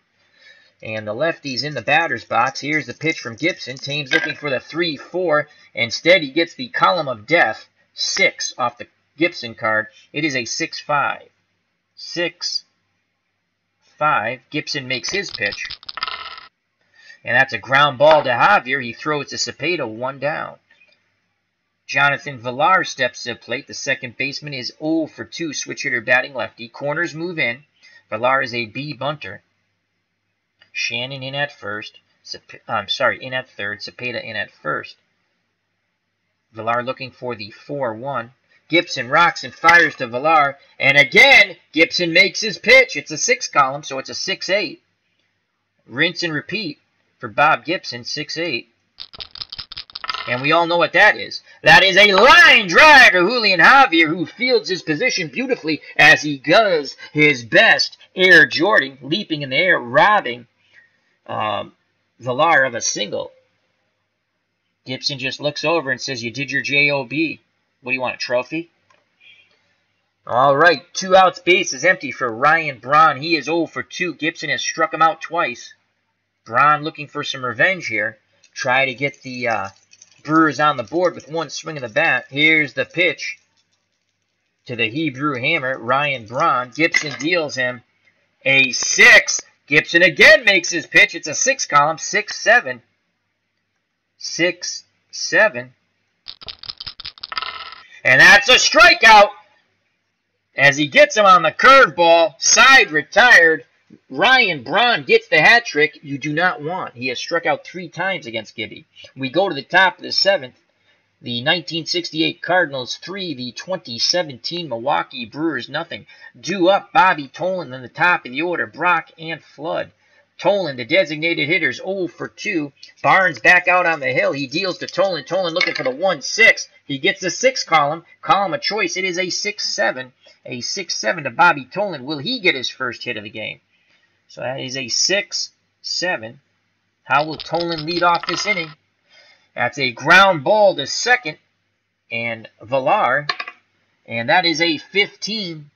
And the lefty's in the batter's box. Here's the pitch from Gibson. Thames looking for the 3-4. Instead, he gets the column of death, 6 off the Gibson card. It is a 6-5. 6-5. Gibson makes his pitch. And that's a ground ball to Javier. He throws to Cepeda, 1 down. Jonathan Villar steps to the plate. The second baseman is 0 for 2, switch hitter batting lefty. Corners move in. Villar is a B bunter. Shannon in at first. In at third. Cepeda in at first. Villar looking for the 4-1. Gibson rocks and fires to Villar. And again, Gibson makes his pitch. It's a 6 column, so it's a 6-8. Rinse and repeat for Bob Gibson, 6-8. And we all know what that is. That is a line drive to Julian Javier, who fields his position beautifully as he does his best. Air Jordan leaping in the air, robbing Villar of a single. Gibson just looks over and says, "You did your J.O.B. What do you want, a trophy?" All right, 2 outs, base is empty for Ryan Braun. He is 0 for 2. Gibson has struck him out twice. Braun looking for some revenge here. Try to get the Brewers on the board with one swing of the bat. Here's the pitch to the Hebrew Hammer, Ryan Braun. Gibson deals him a 6. Gibson again makes his pitch. It's a 6 column, 6-7. 6-7. And that's a strikeout. As he gets him on the curveball, side retired. Ryan Braun gets the hat trick you do not want. He has struck out 3 times against Gibby. We go to the top of the 7th. The 1968 Cardinals 3, the 2017 Milwaukee Brewers nothing. Due up Bobby Tolan in the top of the order, Brock and Flood. Tolan, the designated hitters, 0 for 2. Barnes back out on the hill. He deals to Tolan. Tolan looking for the 1-6. He gets the 6 column. Column of choice. It is a 6-7. A 6-7 to Bobby Tolan. Will he get his first hit of the game? So that is a 6-7. How will Tolan lead off this inning? That's a ground ball to second. And Villar. And that is a 15.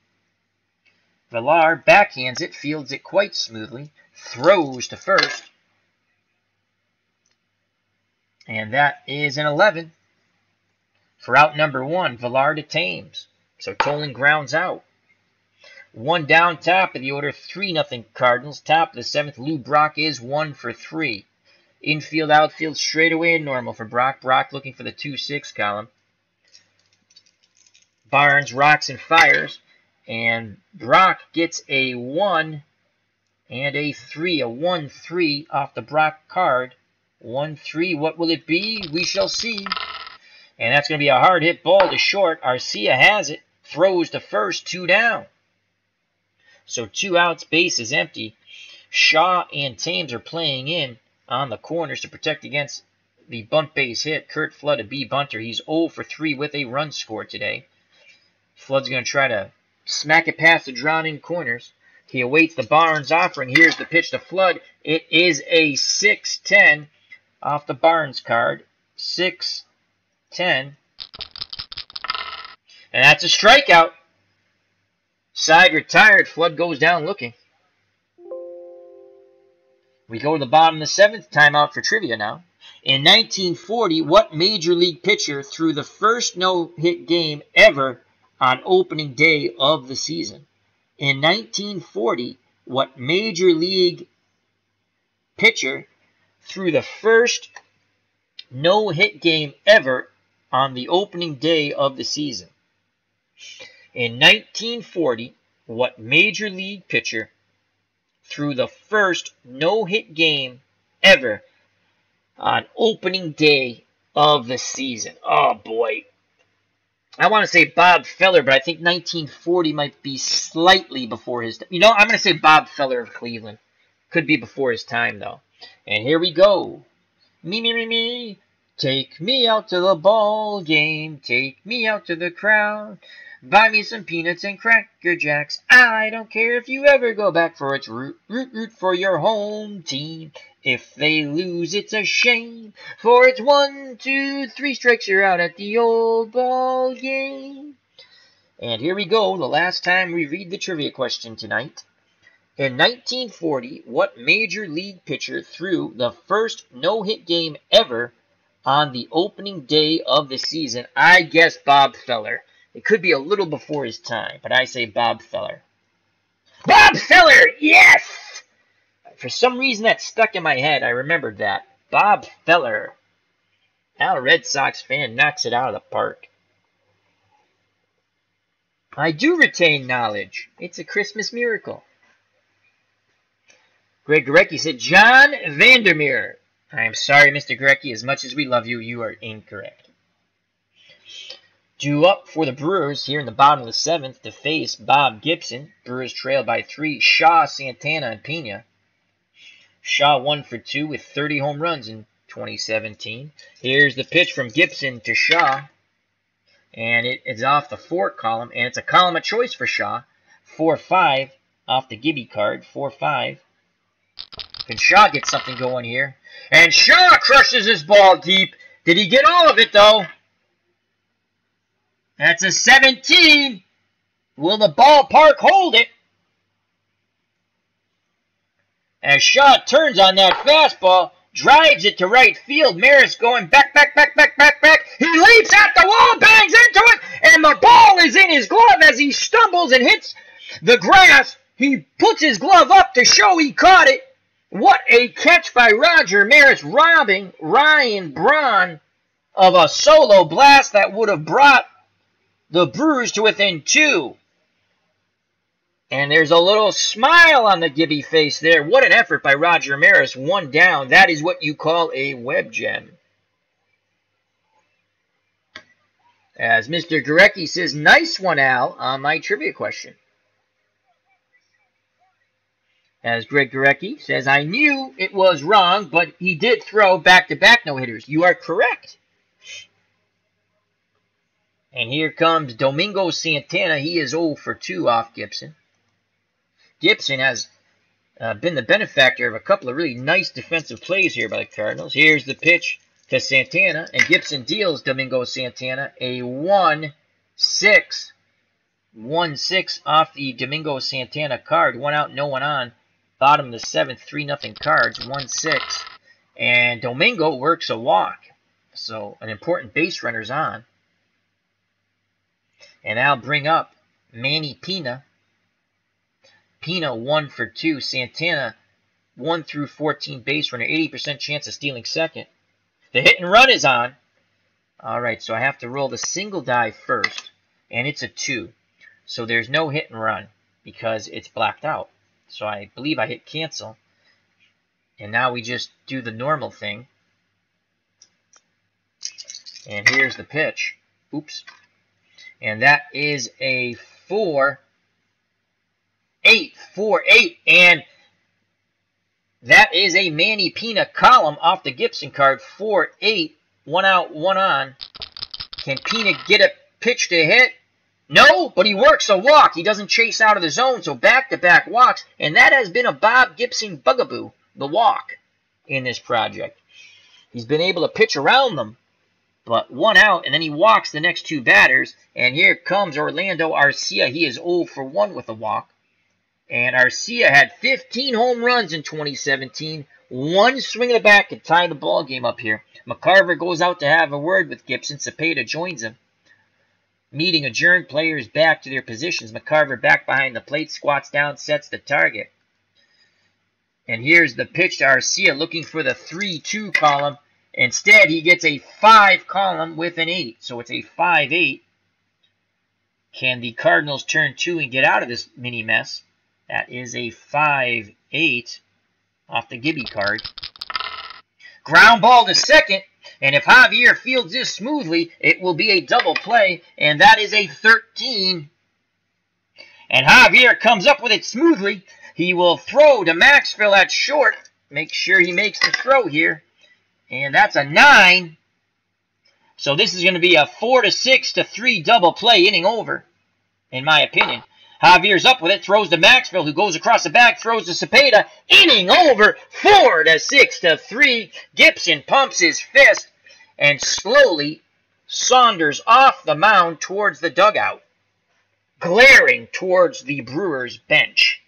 Villar backhands it. Fields it quite smoothly. Throws to first. And that is an 11. For out number 1, Villar to Thames. So Tolan grounds out. 1 down, top of the order, 3-0 Cardinals. Top of the 7th, Lou Brock is 1 for 3. Infield, outfield, straight away and normal for Brock. Brock looking for the 2-6 column. Barnes rocks and fires. And Brock gets a 1 and a 3. A 1-3 off the Brock card. 1-3. What will it be? We shall see. And that's going to be a hard hit ball to short. Arcia has it. Throws to first. 2 down. So 2 outs, base is empty. Shaw and Thames are playing in on the corners to protect against the bunt base hit. Kurt Flood, a B bunter. He's 0 for 3 with a run scored today. Flood's going to try to smack it past the drawn-in corners. He awaits the Barnes offering. Here's the pitch to Flood. It is a 6-10 off the Barnes card. 6-10. And that's a strikeout. Side retired. Flood goes down looking. We go to the bottom of the 7th. Timeout for trivia now. In 1940, what major league pitcher threw the first no-hit game ever on opening day of the season? In 1940, what major league pitcher threw the first no-hit game ever on the opening day of the season? In 1940, what major league pitcher threw the first no-hit game ever on opening day of the season? Oh, boy. I want to say Bob Feller, but I think 1940 might be slightly before his time. You know, I'm going to say Bob Feller of Cleveland. Could be before his time, though. And here we go. Me, me, me, me. Take me out to the ball game. Take me out to the crowd. Buy me some peanuts and Cracker Jacks. I don't care if you ever go back, for it's root for your home team. If they lose, it's a shame, for it's 1, 2, 3 strikes, you're out at the old ball game. And here we go, the last time we read the trivia question tonight. In 1940, what major league pitcher threw the first no-hit game ever on the opening day of the season? I guess Bob Feller. It could be a little before his time, but I say Bob Feller. Bob Feller! Yes! For some reason that stuck in my head. I remembered that. Bob Feller. Now a Red Sox fan knocks it out of the park. I do retain knowledge. It's a Christmas miracle. Greg Gorecki said, John Vandermeer. I am sorry, Mr. Gorecki. As much as we love you, you are incorrect. Due up for the Brewers here in the bottom of the 7th to face Bob Gibson. Brewers trail by 3. Shaw, Santana, and Pena. Shaw 1 for 2 with 30 home runs in 2017. Here's the pitch from Gibson to Shaw. And it is off the 4 column, and it's a column of choice for Shaw. 4-5 off the Gibby card. 4-5. Can Shaw get something going here? And Shaw crushes his ball deep. Did he get all of it, though? That's a 17. Will the ballpark hold it? As Shaw turns on that fastball, drives it to right field. Maris going back. He leaps at the wall, bangs into it, and the ball is in his glove as he stumbles and hits the grass. He puts his glove up to show he caught it. What a catch by Roger Maris, robbing Ryan Braun of a solo blast that would have brought the Brewers to within 2. And there's a little smile on the Gibby face there. What an effort by Roger Maris. 1 down. That is what you call a web gem. As Mr. Gurecki says, nice one, Al, on my trivia question. As Greg Gurecki says, I knew it was wrong, but he did throw back-to-back no-hitters. You are correct. And here comes Domingo Santana. He is 0 for 2 off Gibson. Gibson has been the benefactor of a couple of really nice defensive plays here by the Cardinals. Here's the pitch to Santana, and Gibson deals Domingo Santana a 1-6. 1-6 off the Domingo Santana card. 1 out, no one on. Bottom of the 7th, 3-0 Cards, 1-6. And Domingo works a walk. So an important base runner's on. And I'll bring up Manny Pina. Pina 1 for 2. Santana 1 through 14 base runner. 80% chance of stealing second. The hit and run is on. Alright, so I have to roll the single die first. And it's a 2. So there's no hit and run because it's blacked out. So I believe I hit cancel. And now we just do the normal thing. And here's the pitch. Oops. And that is a 4-8. 4-8. And that is a Manny Pina column off the Gibson card. 4-8. 1 out, 1 on. Can Pina get a pitch to hit? No, but he works a walk. He doesn't chase out of the zone, so back-to-back walks. And that has been a Bob Gibson bugaboo, the walk, in this project. He's been able to pitch around them, but 1 out, and then he walks the next 2 batters. And here comes Orlando Arcia. He is 0 for 1 with a walk. And Arcia had 15 home runs in 2017. 1 swing of the bat could tie the ball game up here. McCarver goes out to have a word with Gibson. Cepeda joins him. Meeting adjourned, players back to their positions. McCarver back behind the plate, squats down, sets the target. And here's the pitch to Arcia, looking for the 3-2 column. Instead, he gets a 5 column with an 8. So it's a 5-8. Can the Cardinals turn 2 and get out of this mini mess? That is a 5-8 off the Gibby card. Ground ball to second. And if Javier fields this smoothly, it will be a double play. And that is a 13. And Javier comes up with it smoothly. He will throw to Maxwell at short. Make sure he makes the throw here. And that's a 9. So this is going to be a 4-6-3 double play, inning over, in my opinion. Javier's up with it, throws to Maxwell, who goes across the back, throws to Cepeda. Inning over, 4-6-3. Gibson pumps his fist and slowly saunters off the mound towards the dugout, glaring towards the Brewers bench.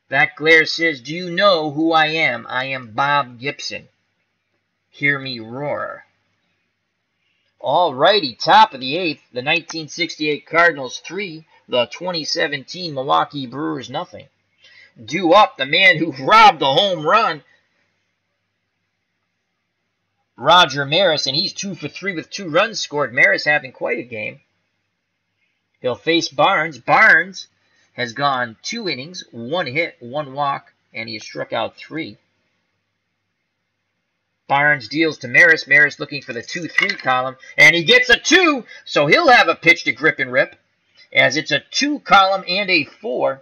That glare says, do you know who I am? I am Bob Gibson. Hear me roar. Alrighty, top of the 8th, the 1968 Cardinals 3, the 2017 Milwaukee Brewers nothing. Due up, the man who robbed the home run, Roger Maris, and he's 2 for 3 with 2 runs scored. Maris having quite a game. He'll face Barnes. Barnes has gone 2 innings, 1 hit, 1 walk, and he has struck out 3. Barnes deals to Maris. Maris looking for the 2-3 column, and he gets a 2, so he'll have a pitch to grip and rip, as it's a 2 column and a 4.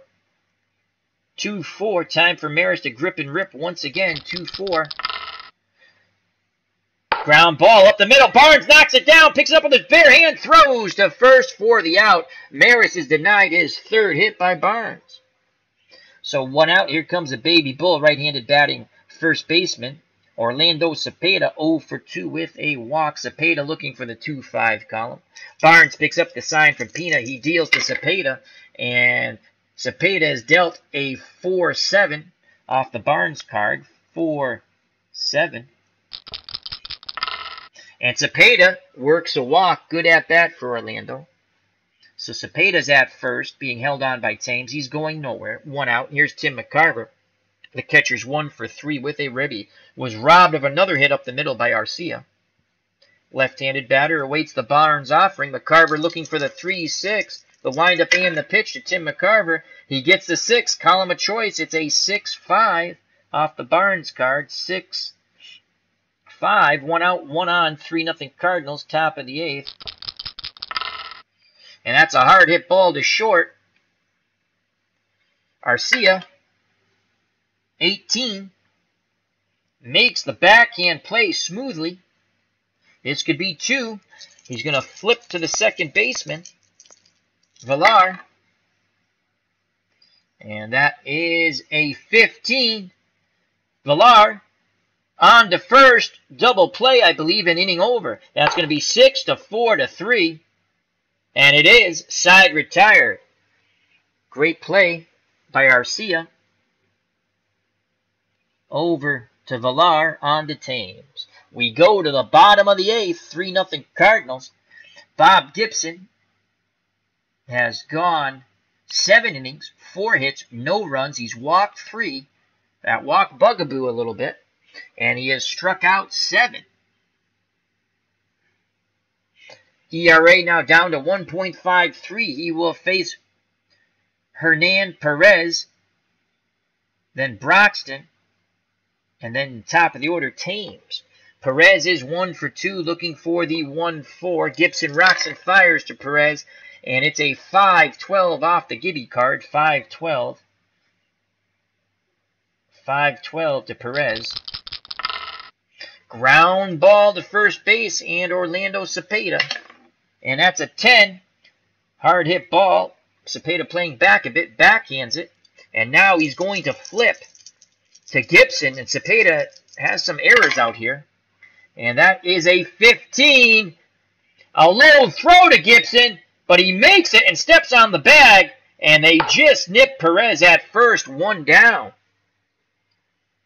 2-4, time for Maris to grip and rip once again. 2-4. Ground ball up the middle. Barnes knocks it down, picks it up with his bare hand, throws to first for the out. Maris is denied his third hit by Barnes. So 1 out. Here comes a baby bull, right-handed batting first baseman. Orlando Cepeda 0 for 2 with a walk. Cepeda looking for the 2-5 column. Barnes picks up the sign from Pina. He deals to Cepeda, and Cepeda has dealt a 4-7 off the Barnes card. 4-7. And Cepeda works a walk. Good at bat for Orlando. So Cepeda's at first, being held on by Thames. He's going nowhere. 1 out. Here's Tim McCarver. The catcher's 1 for 3 with a ribby. Was robbed of another hit up the middle by Arcia. Left-handed batter awaits the Barnes offering. McCarver looking for the 3-6. The windup and the pitch to Tim McCarver. He gets the 6. Column of choice. It's a 6-5 off the Barnes card. 6-5. 1 out, 1 on. 3-0 Cardinals. Top of the 8th. And that's a hard hit ball to short. Arcia, 18, makes the backhand play smoothly. This could be 2. He's going to flip to the second baseman, Villar. And that is a 15. Villar on to first. Double play, I believe, an inning over. That's going to be 6-4-3. And it is side retired. Great play by Arcia. Over to Villar on to Thames. We go to the bottom of the 8th. 3-0 Cardinals. Bob Gibson has gone 7 innings, 4 hits, no runs. He's walked 3. That walk bugaboo a little bit. And he has struck out 7. ERA now down to 1.53. He will face Hernan Perez, then Broxton, and then top of the order, Thames. Perez is 1 for 2, looking for the 1-4. Gibson rocks and fires to Perez, and it's a 5-12 off the Gibby card. 5-12. 5-12 to Perez. Ground ball to first base, and Orlando Cepeda. And that's a 10. Hard hit ball. Cepeda playing back a bit, backhands it. And now he's going to flip to Gibson. And Cepeda has some errors out here. And that is a 15. A little throw to Gibson, but he makes it and steps on the bag. And they just nip Perez at first, 1 down.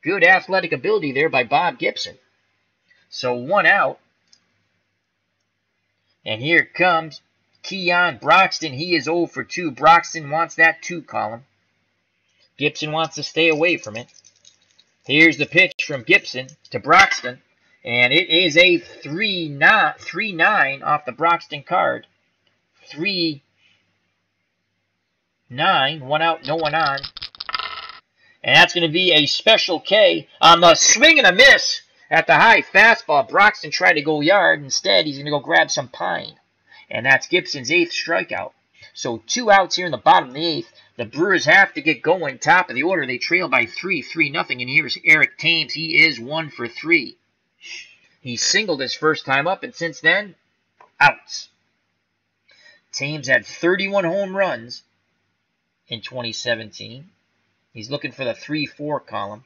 Good athletic ability there by Bob Gibson. So 1 out. And here comes Keon Broxton. He is 0 for 2. Broxton wants that 2 column. Gibson wants to stay away from it. Here's the pitch from Gibson to Broxton. And it is a 3-9 off the Broxton card. 3-9. 1 out, no one on. And that's going to be a special K on the swing and a miss. At the high fastball, Broxton tried to go yard. Instead, he's going to go grab some pine. And that's Gibson's 8th strikeout. So 2 outs here in the bottom of the 8th. The Brewers have to get going. Top of the order, they trail by 3-0. And here's Eric Thames. He is 1 for 3. He singled his first time up, and since then, outs. Thames had 31 home runs in 2017. He's looking for the 3-4 column.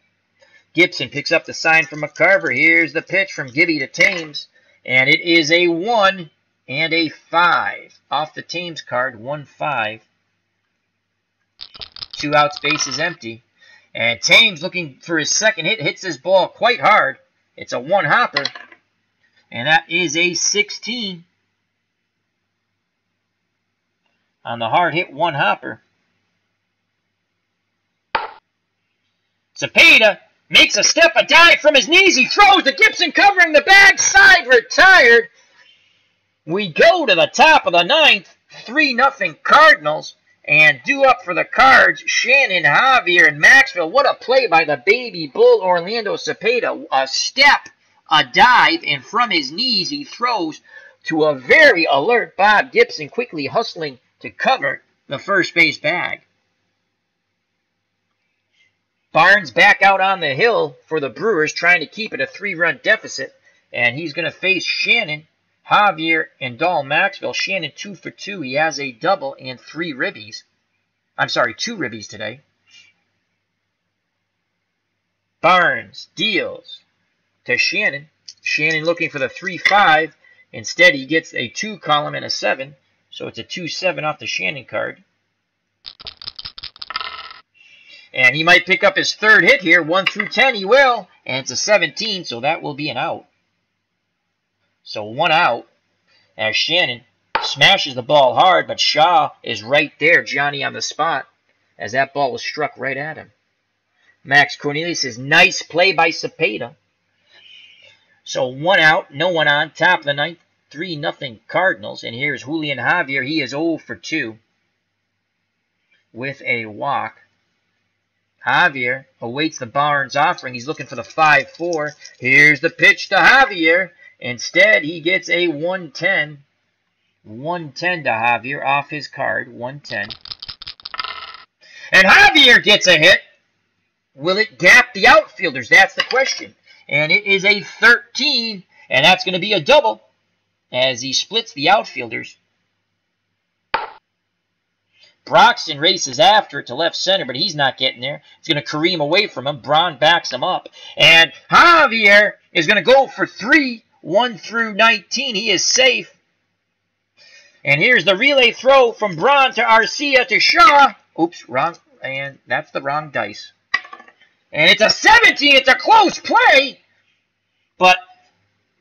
Gibson picks up the sign from McCarver. Here's the pitch from Gibby to Thames. And it is a 1 and a 5. Off the Thames card, 1-5. 2 outs, base is empty. And Thames looking for his second hit. Hits this ball quite hard. It's a 1-hopper. And that is a 16. On the hard hit 1-hopper. Cepeda makes a step, a dive from his knees. He throws to Gibson, covering the bag. Side retired. We go to the top of the 9th. 3-0 Cardinals. And due up for the Cards, Shannon, Javier, and Maxwell. What a play by the baby bull, Orlando Cepeda. A step, a dive, and from his knees he throws to a very alert Bob Gibson, quickly hustling to cover the first base bag. Barnes back out on the hill for the Brewers, trying to keep it a 3-run deficit. And he's going to face Shannon, Javier, and Dahl Maxwell. Shannon 2 for 2. He has a double and 3 ribbies. I'm sorry, 2 ribbies today. Barnes deals to Shannon. Shannon looking for the 3-5. Instead, he gets a 2 column and a 7. So it's a 2-7 off the Shannon card. And he might pick up his third hit here. 1 through 10, he will. And it's a 17, so that will be an out. So 1 out as Shannon smashes the ball hard, but Shaw is right there, Johnny on the spot, as that ball was struck right at him. Max Cornelius says, nice play by Cepeda. So 1 out, no one on, top of the ninth, 3-0 Cardinals. And here's Julian Javier. He is 0 for 2 with a walk. Javier awaits the Barnes offering. He's looking for the 5-4. Here's the pitch to Javier. Instead, he gets a 110. 110 to Javier off his card. 110. And Javier gets a hit. Will it gap the outfielders? That's the question. And it is a 13. And that's going to be a double as he splits the outfielders. Broxton races after it to left center, but he's not getting there. He's going to careen away from him. Braun backs him up. And Javier is going to go for 3, 1 through 19. He is safe. And here's the relay throw from Braun to Arcia to Shaw. Oops, wrong. And that's the wrong dice. And it's a 17. It's a close play. But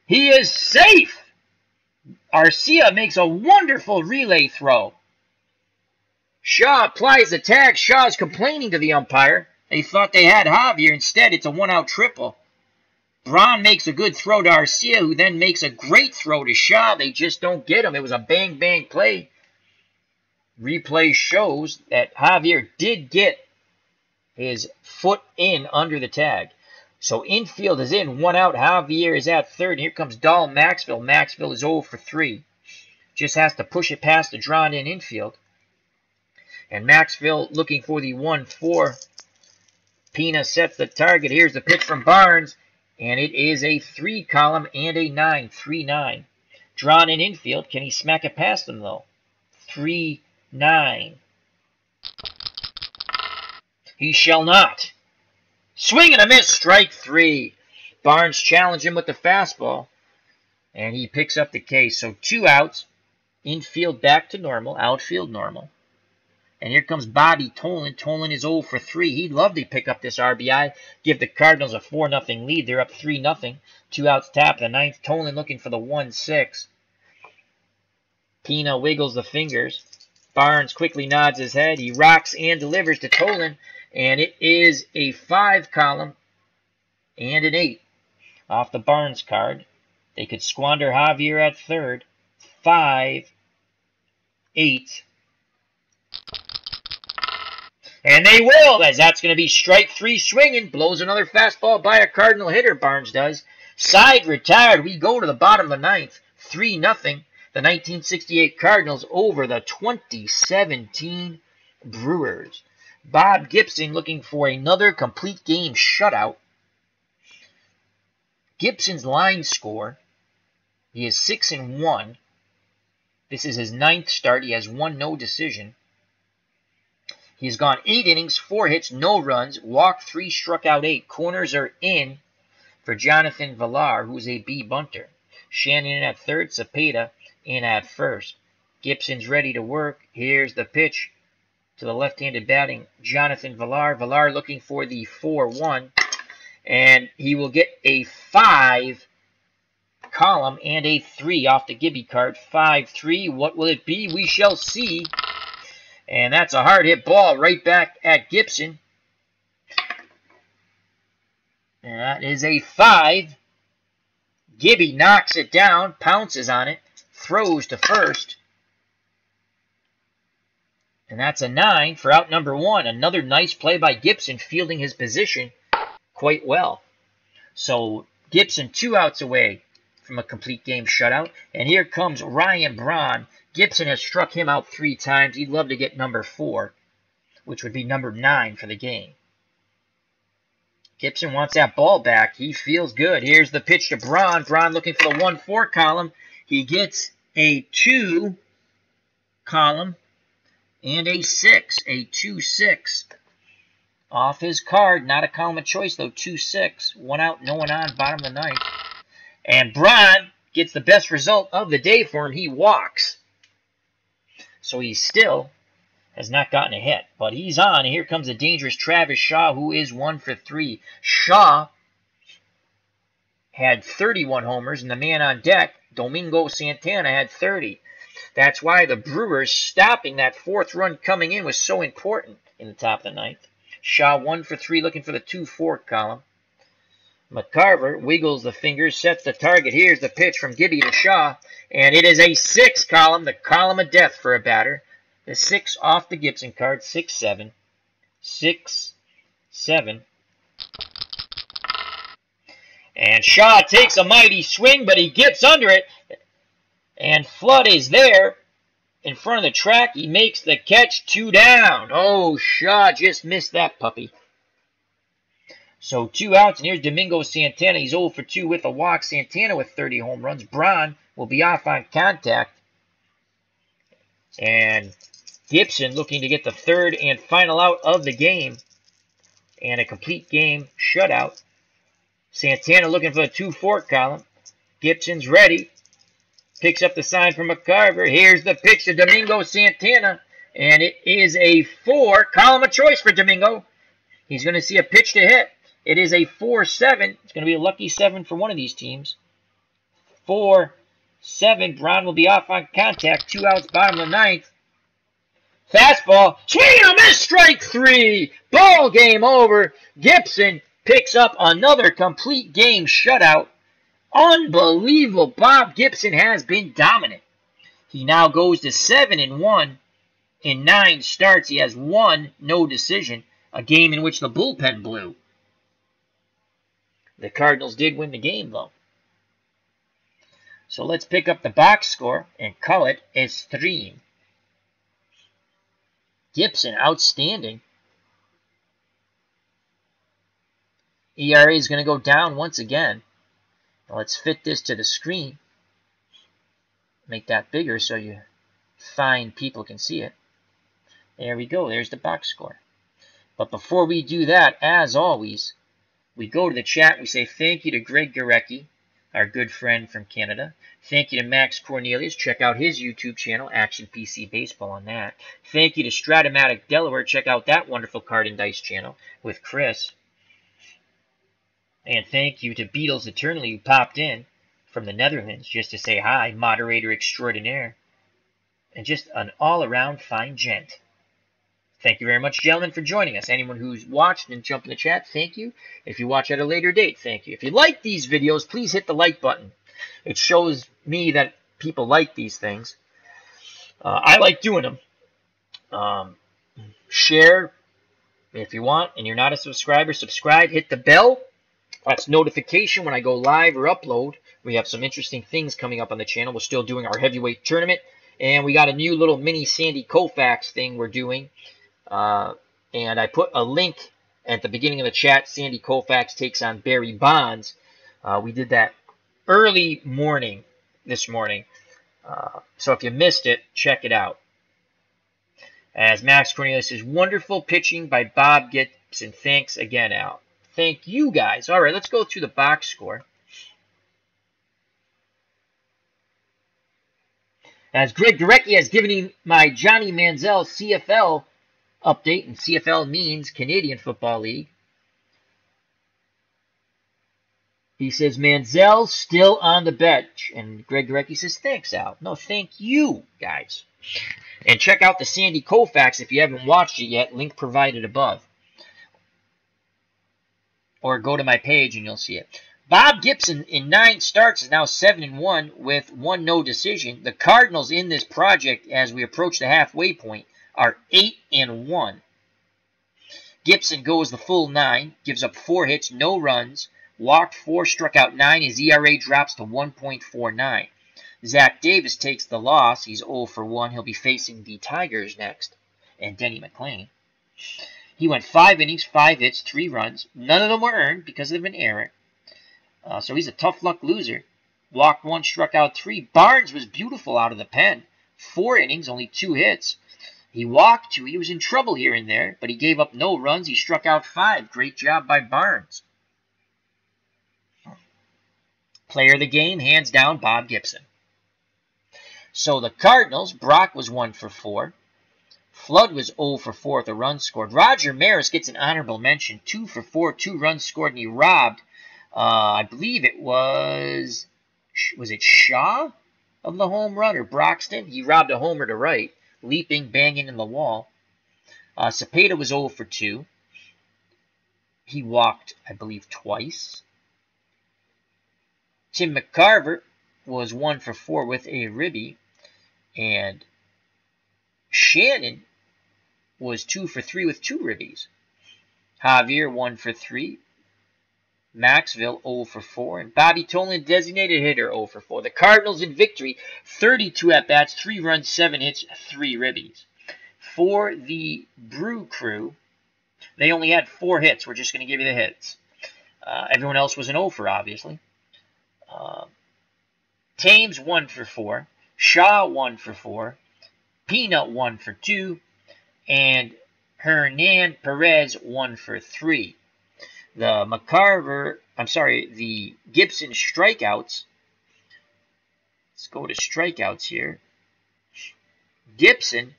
he is safe. Arcia makes a wonderful relay throw. Shaw applies the tag. Shaw is complaining to the umpire. They thought they had Javier. Instead, it's a 1-out triple. Braun makes a good throw to Arcia, who then makes a great throw to Shaw. They just don't get him. It was a bang-bang play. Replay shows that Javier did get his foot in under the tag. So infield is in. 1 out. Javier is at third. Here comes Dahl Maxwell. Maxwell is 0 for 3. Just has to push it past the drawn-in infield. And Maxwell looking for the 1-4. Pina sets the target. Here's the pitch from Barnes. And it is a 3 column and a 9. 3-9. Drawn in infield. Can he smack it past him, though? 3-9. He shall not. Swing and a miss. Strike 3. Barnes challenged him with the fastball. And he picks up the case. So 2 outs. Infield back to normal. Outfield normal. And here comes Bobby Tolan. Tolan is 0 for 3. He'd love to pick up this RBI, give the Cardinals a 4-0 lead. They're up 3-0. 2 outs, top of the ninth. Tolan looking for the 1-6. Pina wiggles the fingers. Barnes quickly nods his head. He rocks and delivers to Tolan. And it is a 5 column and an 8 off the Barnes card. They could squander Javier at third. 5-8. And they will, as that's going to be strike 3 swinging. Blows another fastball by a Cardinal hitter, Barnes does. Side retired. We go to the bottom of the ninth. 3-0. The 1968 Cardinals over the 2017 Brewers. Bob Gibson looking for another complete game shutout. Gibson's line score, he is 6-1. This is his 9th start. He has 1 no decision. He's gone 8 innings, 4 hits, no runs, walked 3, struck out 8. Corners are in for Jonathan Villar, who's a B bunter. Shannon in at third, Cepeda in at first. Gibson's ready to work. Here's the pitch to the left-handed batting Jonathan Villar. Villar looking for the 4-1, and he will get a 5 column and a 3 off the Gibby card. 5-3. What will it be? We shall see. And that's a hard hit ball right back at Gibson. And that is a 5. Gibby knocks it down, pounces on it, throws to first. And that's a 9 for out number 1. Another nice play by Gibson, fielding his position quite well. So Gibson 2 outs away from a complete game shutout. And here comes Ryan Braun. Gibson has struck him out 3 times. He'd love to get number 4, which would be number 9 for the game. Gibson wants that ball back. He feels good. Here's the pitch to Braun. Braun looking for the 1-4 column. He gets a 2 column and a 6. A 2-6. Off his card. Not a column of choice, though. 2-6. 1 out, no one on. Bottom of the ninth. And Braun gets the best result of the day for him. He walks. So he still has not gotten a hit. But he's on. And here comes the dangerous Travis Shaw, who is 1 for 3. Shaw had 31 homers, and the man on deck, Domingo Santana, had 30. That's why the Brewers stopping that 4th run coming in was so important in the top of the ninth. Shaw 1 for 3, looking for the 2-4 column. McCarver wiggles the fingers, sets the target. Here's the pitch from Gibby to Shaw, and it is a 6 column, the column of death for a batter. The 6 off the Gibson card, 6-7. 6-7. And Shaw takes a mighty swing, but he gets under it. And Flood is there in front of the track. He makes the catch, 2 down. Oh, Shaw just missed that puppy. So 2 outs, and here's Domingo Santana. He's 0 for 2 with a walk. Santana with 30 home runs. Braun will be off on contact. And Gibson looking to get the 3rd and final out of the game. And a complete game shutout. Santana looking for the 2-4 column. Gibson's ready. Picks up the sign from McCarver. Here's the pitch to Domingo Santana. And it is a 4 column of choice for Domingo. He's going to see a pitch to hit. It is a 4-7. It's going to be a lucky 7 for one of these teams. 4-7. Braun will be off on contact. 2 outs, bottom of the ninth. Fastball. Swing and a miss. Strike 3. Ball game over. Gibson picks up another complete game shutout. Unbelievable. Bob Gibson has been dominant. He now goes to 7-1 in 9 starts. He has 1 no decision, a game in which the bullpen blew. The Cardinals did win the game, though. So let's pick up the box score and call it a stream. Gibson, outstanding. ERA is going to go down once again. Let's fit this to the screen. Make that bigger so you fine people can see it. There we go. There's the box score. But before we do that, as always, we go to the chat. We say thank you to Greg Gorecki, our good friend from Canada. Thank you to Max Cornelius. Check out his YouTube channel, Action PC Baseball, on that. Thank you to Strat-O-Matic Delaware. Check out that wonderful card and dice channel with Chris. And thank you to Beatles Eternally, who popped in from the Netherlands just to say hi, moderator extraordinaire, and just an all-around fine gent. Thank you very much, gentlemen, for joining us. Anyone who's watched and jumped in the chat, thank you. If you watch at a later date, thank you. If you like these videos, please hit the like button. It shows me that people like these things. I like doing them. Share if you want, and you're not a subscriber, subscribe. Hit the bell. That's notification when I go live or upload. We have some interesting things coming up on the channel. We're still doing our heavyweight tournament. And we got a new little mini Sandy Koufax thing we're doing. And I put a link at the beginning of the chat. Sandy Koufax takes on Barry Bonds. We did that early morning this morning. So if you missed it, check it out. As Max Cornelius says, wonderful pitching by Bob Gibson. Thanks again, Al. Thank you, guys. All right, let's go through the box score. As Greg Gorecki has given me my Johnny Manziel CFL update, and CFL means Canadian Football League. He says, Manziel still on the bench. And Greg Gorecki says, thanks, Al. No, thank you, guys. And check out the Sandy Koufax if you haven't watched it yet. Link provided above. Or go to my page and you'll see it. Bob Gibson in 9 starts is now 7-1 with 1 no decision. The Cardinals in this project, as we approach the halfway point, are 8-1. Gibson goes the full 9, gives up 4 hits, no runs, walked 4, struck out 9. His ERA drops to 1.49. Zach Davis takes the loss. He's 0 for 1. He'll be facing the Tigers next, and Denny McLain. He went 5 innings, 5 hits, 3 runs. None of them were earned because of an error. So he's a tough luck loser. Walked 1, struck out 3. Barnes was beautiful out of the pen. 4 innings, only 2 hits. He walked 2. He was in trouble here and there, but he gave up no runs. He struck out 5. Great job by Barnes. Player of the game, hands down, Bob Gibson. So the Cardinals, Brock was 1 for 4. Flood was 0 for 4 with a run scored. Roger Maris gets an honorable mention. 2 for 4, 2 runs scored, and he robbed, I believe it was it Shaw of the home run or Broxton? He robbed a homer to right, leaping, banging in the wall. Cepeda was 0 for 2. He walked, I believe, twice. Tim McCarver was 1 for 4 with a ribby. And Shannon was 2 for 3 with 2 ribbies. Javier 1 for 3. Maxville 0 for 4. And Bobby Tolan, designated hitter, 0 for 4. The Cardinals in victory, 32 at-bats, 3 runs, 7 hits, 3 ribbies. For the Brew Crew, they only had 4 hits. We're just going to give you the hits. Everyone else was an 0 for, obviously. Thames 1 for 4. Shaw 1 for 4. Peanut 1 for 2. And Hernan Perez 1 for 3. The Gibson strikeouts. Let's go to strikeouts here. Gibson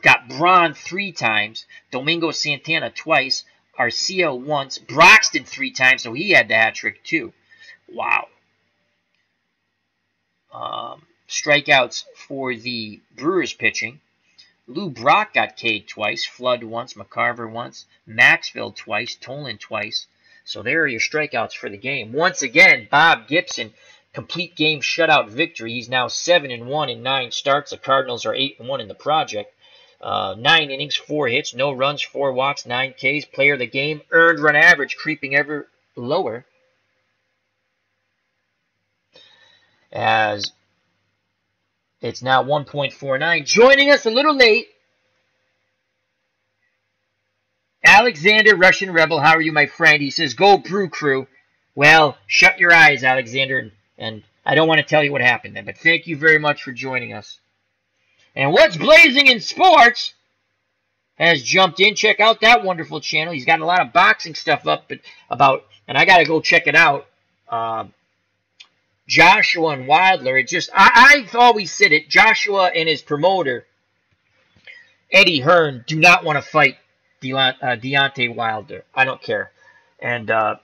got Braun 3 times. Domingo Santana twice. Arcia once. Broxton 3 times, so he had the hat trick too. Wow. Strikeouts for the Brewers pitching. Lou Brock got K'd twice. Flood once. McCarver once. Maxville twice. Tolan twice. So there are your strikeouts for the game. Once again, Bob Gibson, complete game shutout victory. He's now 7-1 in 9 starts. The Cardinals are 8-1 in the project. 9 innings, 4 hits, no runs, 4 walks, 9 Ks. Player of the game, earned run average creeping ever lower as it's now 1.49. Joining us a little late, Alexander, Russian Rebel. How are you, my friend? He says, go Brew Crew. Well, shut your eyes, Alexander, and I don't want to tell you what happened then, but thank you very much for joining us. And What's Blazing in Sports has jumped in. Check out that wonderful channel. He's got a lot of boxing stuff up about, and I got to go check it out. Joshua and Wilder. It just, I've always said it. Joshua and his promoter, Eddie Hearn, do not want to fight Deontay Wilder. I don't care. And I'm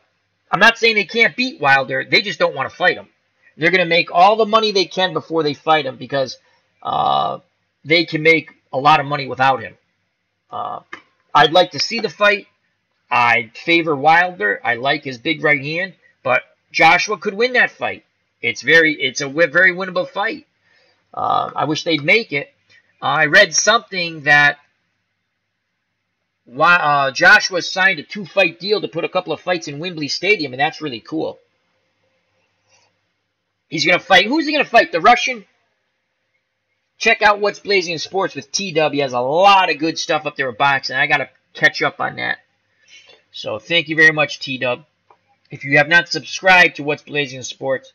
not saying they can't beat Wilder. They just don't want to fight him. They're going to make all the money they can before they fight him because they can make a lot of money without him. I'd like to see the fight. I favor Wilder. I like his big right hand, but Joshua could win that fight. It's a very winnable fight. I wish they'd make it. I read something that Joshua signed a 2-fight deal to put a couple of fights in Wembley Stadium, and that's really cool. He's going to fight. Who's he going to fight? The Russian? Check out What's Blazing in Sports with T-Dub. He has a lot of good stuff up there with boxing. I got to catch up on that. So thank you very much, T-Dub. If you have not subscribed to What's Blazing in Sports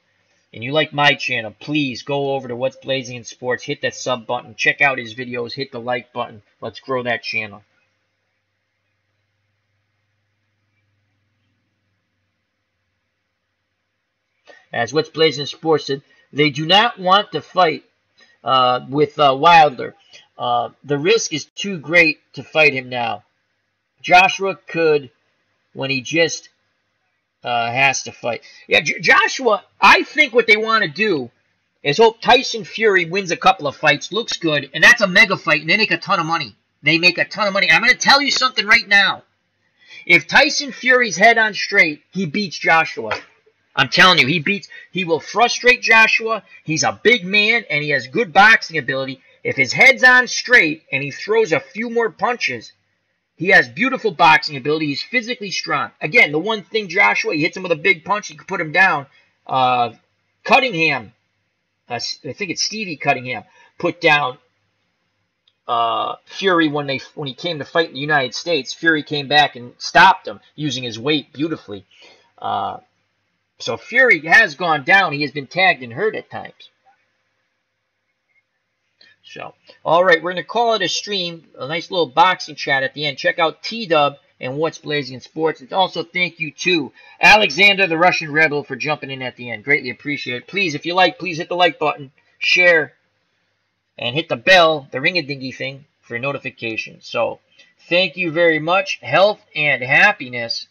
and you like my channel, please go over to What's Blazing in Sports. Hit that sub button. Check out his videos. Hit the like button. Let's grow that channel. As What's Blazing in Sports said, they do not want to fight with Wilder. The risk is too great to fight him now. Joshua could when he just has to fight. Yeah, Joshua, I think what they want to do is hope Tyson Fury wins a couple of fights, looks good, and that's a mega fight, and they make a ton of money. They make a ton of money. I'm going to tell you something right now. If Tyson Fury's head on straight, he beats Joshua. I'm telling you, he will frustrate Joshua. He's a big man, and he has good boxing ability. If his head's on straight and he throws a few more punches, he has beautiful boxing ability. He's physically strong. Again, the one thing, Joshua, he hits him with a big punch, he could put him down. Cunningham, I think it's Stevie Cunningham, put down Fury when he came to fight in the United States. Fury came back and stopped him using his weight beautifully. So Fury has gone down. He has been tagged and hurt at times. So, all right, we're going to call it a stream. A nice little boxing chat at the end. Check out T-Dub and What's Blazing in Sports. And also thank you to Alexander the Russian Rebel for jumping in at the end. Greatly appreciate it. Please, if you like, please hit the like button, share, and hit the bell, the ring-a-dingy thing, for notifications. So, thank you very much. Health and happiness.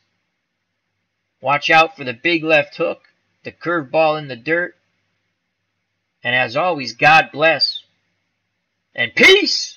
Watch out for the big left hook, the curveball in the dirt. And as always, God bless. And peace!